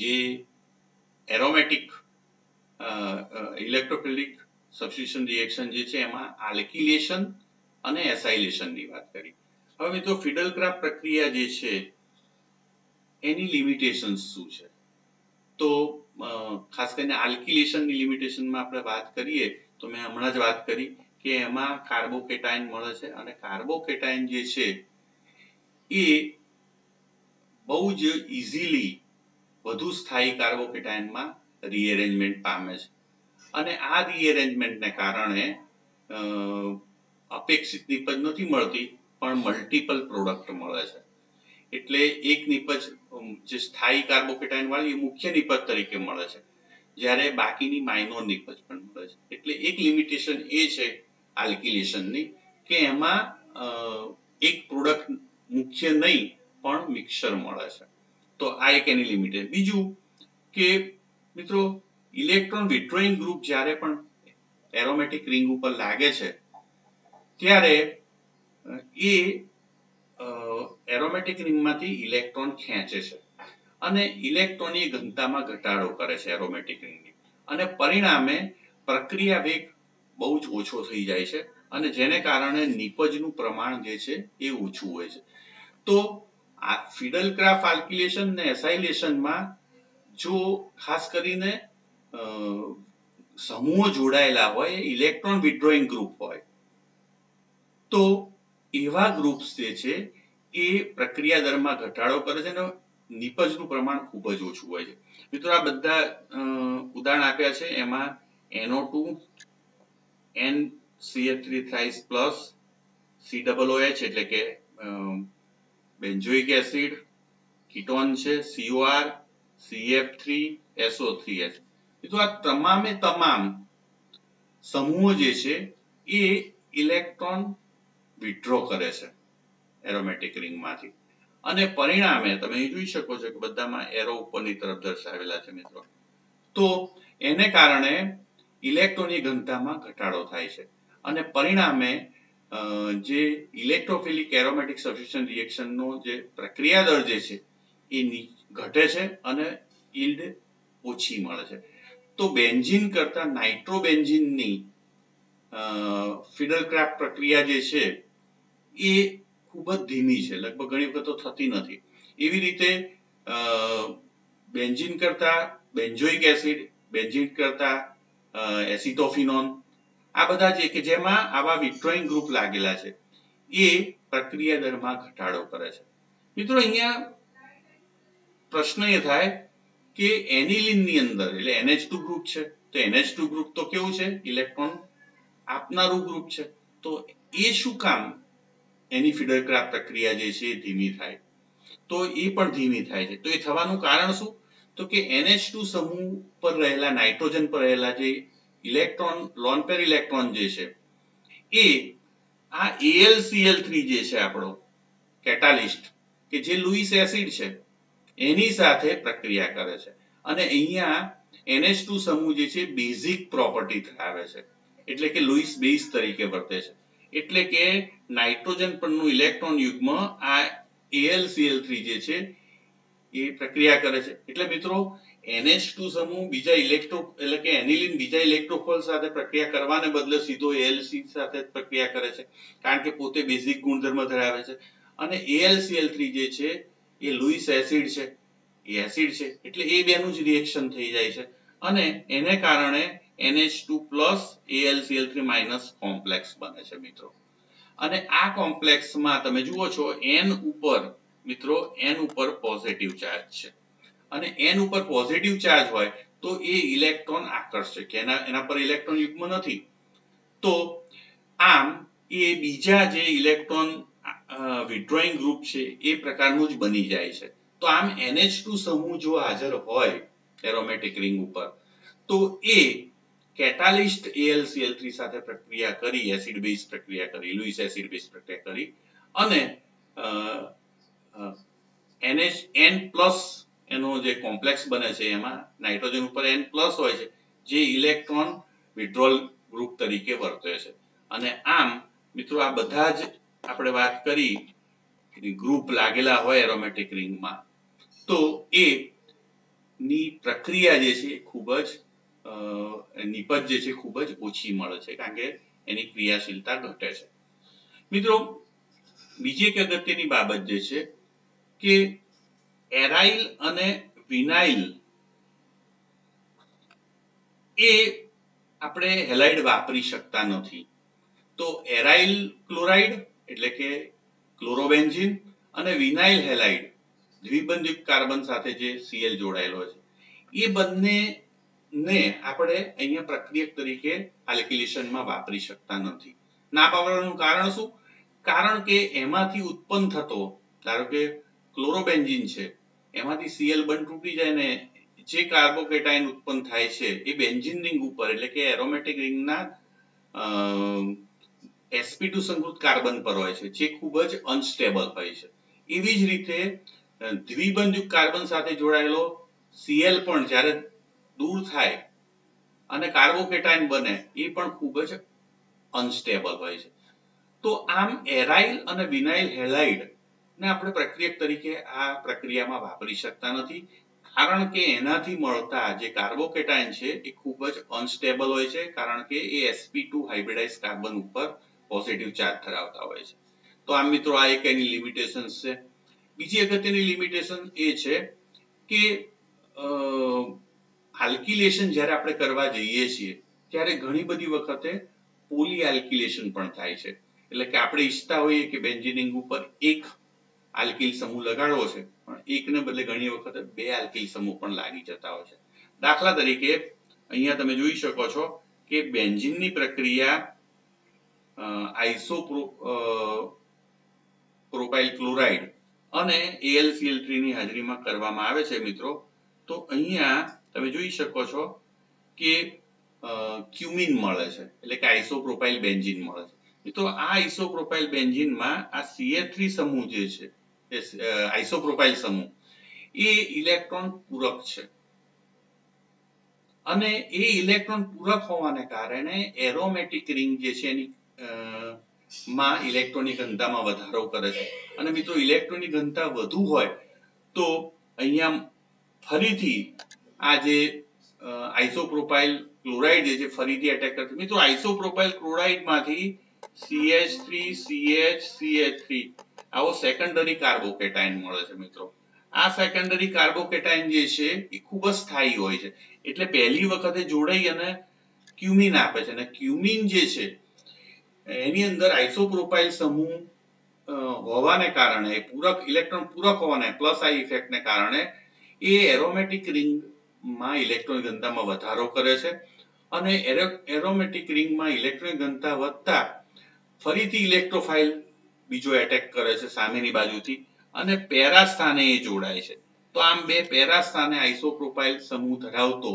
જે એરોમેટિક ઇલેક્ટ્રોફિલિક સબસ્ટિટ્યુશન રિએક્શન જે છે એમાં આલ્કિલેશન અને એસાઇલેશનની વાત કરી. હવે મિત્રો ફિડલક્રાફ્ટ પ્રક્રિયા જે છે એની લિમિટેશન્સ શું છે? તો ખાસ કરીને આલ્કિલેશનની લિમિટેશનમાં આપણે વાત કરીએ તો મેં હમણાં જ વાત કરી કે એમાં કાર્બોકેટાયન મળે છે અને કાર્બોકેટાયન જે છે એ બહુ જ ઇઝીલી વધુ સ્થાયી કાર્બોકેટાયનમાં રીએરેન્જમેન્ટ પામે છે અને આ રીએરેન્જમેન્ટને કારણે અપેક્ષિત નિપજ નથી મળતી પણ મલ્ટિપલ પ્રોડક્ટ મળે છે. એટલે એક નિપજ જે સ્થાયી કાર્બોકેટાયન વાળી એ મુખ્ય નિપજ તરીકે મળે છે, જ્યારે બાકીની માઇનોર નિપજ પણ મળે છે. એટલે એક લિમિટેશન એ છે આલ્કિલેશનની કે એમાં એક પ્રોડક્ટ મુખ્ય નહીં પણ મિક્સર મળે છે. તો આ એક એની લિમિટેશન. બીજું કે મિત્રો ઇલેક્ટ્રોન વિથડ્રોઈંગ ગ્રુપ જ્યારે પણ એરોમેટિક રિંગ ઉપર લાગે છે ત્યારે એ એરોમેટિક રિંગમાંથી ઇલેક્ટ્રોન ખેંચે છે અને ઇલેક્ટ્રોનની ઘનતામાં ઘટાડો કરે છે એરોમેટિક રિંગની, અને પરિણામે પ્રક્રિયા વેગ બહુ જ ઓછો થઈ જાય છે અને જેને કારણે નિપજનું પ્રમાણ જે છે એ ઓછું હોય છે. તો આ ફિડલક્રાફ્ટ આલ્કિલેશન અને એસાઇલેશનમાં જો ખાસ કરીને સમૂહો જોડાયેલા હોય, ઇલેક્ટ્રોન વિથડ્રોઈંગ ગ્રુપ હોય, તો એવા ગ્રુપ્સ જે છે એ પ્રક્રિયા દરમાં ઘટાડો કરે છે અને નિપજનું પ્રમાણ ખૂબ જ ઓછું હોય છે. મિત્રો આ બધા ઉદાહરણ આપ્યા છે, એમાં NO2 NCH3 thrice plus COOH એટલે કે બેન્ઝોઇક એસિડ, કીટોન છે COR, CF3, SO3H. તો આ તમામે તમામ સમૂહો જે છે એ ઇલેક્ટ્રોન વિથડ્રો કરે છે એરોમેટિક રિંગમાંથી અને પરિણામે તમે અહીં જોઈ શકો છો કે બધામાં એરો ઉપરની તરફ દર્શાવેલા છે મિત્રો. તો એને કારણે ઇલેક્ટ્રોનની ઘનતામાં ઘટાડો થાય છે અને પરિણામે જે ઇલેક્ટ્રોફિલિક એરોમેટિક સબસ્ટિટ્યુશન રિએક્શનનો જે પ્રક્રિયા દર જે છે એ ઘટે છે અને યીલ્ડ ઓછી મળે છે. તો બેન્ઝીન કરતા નાઇટ્રોબેન્ઝીનની ફિડલક્રાફ્ટ પ્રક્રિયા જે છે એ ખૂબ જ ધીમી છે, લગભગ ઘણી વખત તો થતી નથી. એવી રીતે બેન્ઝીન કરતા બેન્ઝોઇક એસિડ, બેન્ઝીન કરતા એસિટોફિનોન, આ બધા જે કે જેમાં આવા વિથડ્રોઈંગ ગ્રુપ લાગેલા છે એ પ્રક્રિયા દરમાં ઘટાડો કરે છે. મિત્રો અહીંયા પ્રશ્ન એ થાય કે એનિલિન ની અંદર એટલે NH2 ગ્રુપ છે, તો NH2 ગ્રુપ તો કેવું છે, ઇલેક્ટ્રોન આપનારું ગ્રુપ છે. તો એ શું કામ એની ફિડલક્રાફ્ટ પ્રક્રિયા જે છે એ ધીમી થાય? તો એ પણ ધીમી થાય છે. તો એ થવાનું કારણ શું? તો કે NH2 સમૂહ પર રહેલા નાઇટ્રોજન પર રહેલા જે ઇલેક્ટ્રોન લોન પેર ઇલેક્ટ્રોન જે છે એ આ AlCl3 જે છે આપણો કેટાલિસ્ટ કે જે લુઈસ એસિડ છે એની સાથે પ્રક્રિયા કરે છે અને અહીંયા NH2 સમૂહ જે છે બેઝિક પ્રોપર્ટી ધરાવે છે, એટલે કે લુઈસ બેઝ તરીકે વર્તે છે. એટલે કે નાઇટ્રોજન પરનું ઇલેક્ટ્રોન યુગ્મ આ AlCl3 જે છે એ પ્રક્રિયા કરે છે. એટલે મિત્રો NH2 સમૂહ બીજા ઇલેક્ટ્રો એટલે કે એનિલિન બીજા ઇલેક્ટ્રોફોલ સાથે પ્રક્રિયા કરવાને બદલે સીધો AlC સાથે પ્રક્રિયા કરે છે, કારણ કે પોતે બેઝિક ગુણધર્મ ધરાવે છે. અને AlCl3 જે છે એ લુઈસ એસિડ છે, એ એસિડ છે, એટલે એ બેનું જ રિએક્શન થઈ જાય છે અને એને કારણે NH2+ AlCl3- કોમ્પ્લેક્સ બને છે મિત્રો. અને આ કોમ્પ્લેક્સમાં તમે જુઓ છો N ઉપર મિત્રો N ઉપર પોઝિટિવ ચાર્જ છે અને N ઉપર પોઝિટિવ ચાર્જ હોય તો એ ઇલેક્ટ્રોન આકર્ષે છે, એના પર ઇલેક્ટ્રોન યુગ્મ નથી. તો આમ એ બીજા જે ઇલેક્ટ્રોન વિથડ્રોઈંગ ગ્રુપ છે એ પ્રકારનું જ બની જાય છે. તો આમ NH2 સમૂહ જો હાજર હોય એરોમેટિક રિંગ ઉપર તો એ કેટાલિસ્ટ AlCl3 સાથે પ્રક્રિયા કરી, એસિડ બેઝ પ્રક્રિયા કરી, લુઈસ એસિડ બેઝ પ્રક્રિયા કરી અને N+ એનો જે કોમ્પ્લેક્સ બને છે એમાં નાઇટ્રોજન ઉપર N+ હોય છે જે ઇલેક્ટ્રોન વિથડ્રોલ ગ્રુપ તરીકે વર્તે છે. અને આમ મિત્રો આ બધા જ આપણે વાત કરી ગ્રુપ લાગેલા હોય એરોમેટિક રિંગમાં તો એ ની પ્રક્રિયા જે છે ખૂબ જ નિપજ જે છે ખૂબ જ ઓછી મળે છે, કારણ કે એની ક્રિયાશીલતા ઘટે છે. મિત્રો બીજી એક અગત્યની બાબત જે છે કે એરાઇલ અને વિનાઇલ એ આપણે હેલાઇડ વાપરી શકતા નથી. તો એરાઇલ ક્લોરાઇડ એટલે કે ક્લોરોબેન્ઝીન અને વિનાઇલ હેલાઇડ દ્વિબંધયુક્ત કાર્બન સાથે જે Cl જોડાયેલો છે એ બંને ને આપણે અહીંયા પ્રક્રિયક તરીકે આલ્કિલેશનમાં વાપરી શકતા નથી. ના વાપરવાનું કારણ શું? કારણ કે એમાંથી ઉત્પન્ન થતો, ધારો કે ક્લોરોબેન્ઝીન છે, એમાંથી Cl બંધ તૂટી જાય ને જે કાર્બોકેટાયન ઉત્પન્ન થાય છે એ બેન્ઝીન રિંગ ઉપર એટલે કે એરોમેટિક રિંગના sp2 સંકૃત કાર્બન પર હોય છે, જે ખૂબ જ અનસ્ટેબલ હોય છે. એવી જ રીતે દ્વિબંધયુક્ત કાર્બન સાથે જોડાયેલો Cl પણ જ્યારે દૂર થાય અને કાર્બોકેટાયન બને એ પણ ખૂબ જ અનસ્ટેબલ હોય છે. તો આમ એરાઇલ અને વિનાઇલ હેલાઇડ ને આપણે પ્રક્રિયક તરીકે આ પ્રક્રિયામાં વાપરી શકતા નથી, કારણ કે એનાથી મળતા જે કાર્બોકેટાયન છે એ ખૂબ જ અનસ્ટેબલ હોય છે, કારણ કે એ sp2 હાઇબ્રિડાઇઝ કાર્બન ઉપર પોઝિટિવ ચાર્જ ધરાવતા હોય છે. તો આમ મિત્રો આ એક એની લિમિટેશન્સ છે. બીજી અગત્યની લિમિટેશન એ છે કે આલ્કિલેશન જ્યારે આપણે કરવા જઈએ છીએ ત્યારે ઘણી બધી વખતે પોલી આલ્કિલેશન પણ થાય છે. એટલે કે આપણે ઈચ્છતા હોઈએ કે બેન્ઝીન રિંગ ઉપર એક આલ્કિલ સમૂહ લગાડવો છે, પણ એકને બદલે ઘણી વખત બે આલ્કિલ સમૂહ પણ લાગી જતા હોય છે. દાખલા તરીકે અહીંયા તમે જોઈ શકો છો કે બેન્ઝીનની પ્રક્રિયા આઇસોપ્રોપાઇલ ક્લોરાઇડ અને AlCl3 ની હાજરીમાં કરવામાં આવે છે મિત્રો. તો અહીંયા તમે જોઈ શકો છો કે ક્યુમિન મળે છે, એટલે કે આઇસોપ્રોપાઇલ બેન્ઝીન મળે છે. મિત્રો આ આઇસોપ્રોપાઇલ બેન્ઝીનમાં આ CH3 સમૂહ જે છે આઇસોપ્રોપાઇલ સમૂહ એ ઇલેક્ટ્રોન પૂરક છે અને એ ઇલેક્ટ્રોન પૂરક હોવાને કારણે એરોમેટિક રિંગ જે છે એની માં ઇલેક્ટ્રોનની ઘનતામાં વધારો કરે છે અને મિત્રો ઇલેક્ટ્રોનની ઘનતા વધુ હોય તો અહીંયા ફરીથી આ જે આઇસોપ્રોપાઇલ ક્લોરાઇડ જે છે ફરીથી એટેક કરશે મિત્રો આઇસોપ્રોપાઇલ ક્લોરાઇડ માંથી CH3 CH CH3 આવો સેકન્ડરી કાર્બોકેટાયન મળે છે મિત્રો આ સેકન્ડરી કાર્બોકેટાયન જે છે એ ખૂબ જ સ્થાયી હોય છે એટલે પહેલી વખતે જોડાઈ અને ક્યુમિન આપે છે અને ક્યુમિન જે છે એની અંદર આઇસોપ્રોપાઇલ સમૂહ હોવાને કારણે પૂરક ઇલેક્ટ્રોન પૂરક હોવાને પ્લસ આ ઇફેક્ટને કારણે એ એરોમેટિક રિંગમાં ઇલેક્ટ્રોન ઘનતામાં વધારો કરે છે અને એરોમેટિક રિંગમાં ઇલેક્ટ્રોન ઘનતા વધતા ફરીથી ઇલેક્ટ્રોફાઇલ બીજો એટેક કરે છે સામેની બાજુથી અને પેરા સ્થાને એ જોડાય છે તો આમ બે પેરા સ્થાને આઇસોપ્રોપાઇલ સમૂહ ધરાવતો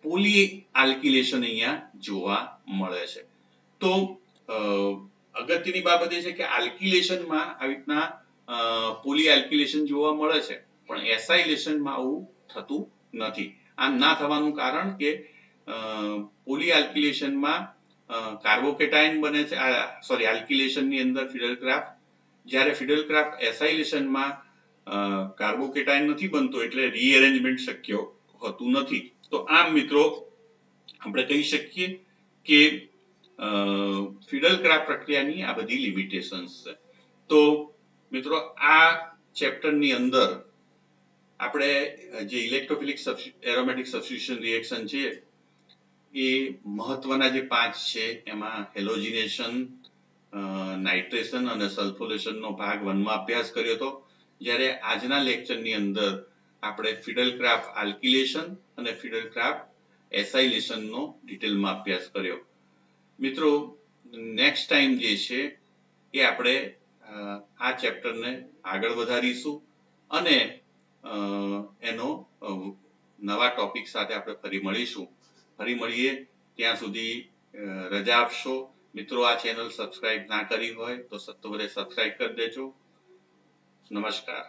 પોલી આલ્કિલેશન અહીંયા જોવા મળે છે તો અગત્યની બાબત એ છે કે આલ્કિલેશનમાં આવી રીતના પોલી આલ્કિલેશન જોવા મળે છે પણ એસાઇલેશનમાં આવું થતું નથી આમ ના થવાનું કારણ કે પોલી આલ્કિલેશનમાં કાર્બોકેટાયન બને છે સોરી આલ્કિલેશનની અંદર ફિડલક્રાફ્ટ જ્યારે ફિડલક્રાફ્ટ એસાઇલેશનમાં કાર્બોકેટાયન નથી બનતો એટલે રીએરેન્જમેન્ટ શક્ય હોતું નથી તો આમ મિત્રો આપણે કહી શકીએ કે ફિડલક્રાફ્ટ પ્રક્રિયાની આ બધી લિમિટેશન્સ છે તો મિત્રો આ ચેપ્ટરની અંદર આપણે જે ઇલેક્ટ્રોફિલિક એરોમેટિક સબસ્ટિટ્યુશન રિએક્શન છે એ મહત્વના જે 5 છે એમાં હેલોજિનેશન નાઇટ્રેશન અને સલ્ફોનેશનનો ભાગ 1 માં અભ્યાસ કર્યો હતો જ્યારે આજના લેક્ચરની અંદર આપણે ફિડલક્રાફ્ટ આલ્કિલેશન અને ફિડલક્રાફ્ટ એસાઇલેશનનો ડિટેલમાં અભ્યાસ કર્યો મિત્રો નેક્સ્ટ ટાઈમ જે છે એ આપણે આ ચેપ્ટરને આગળ વધારીશું અને એનો નવા ટોપિક સાથે આપણે ફરી મળીએ ત્યાં સુધી રજા આપશો મિત્રો આ ચેનલ સબસ્ક્રાઇબ ના કરી હોય તો સત્વરે સબસ્ક્રાઇબ કરી દેજો નમસ્કાર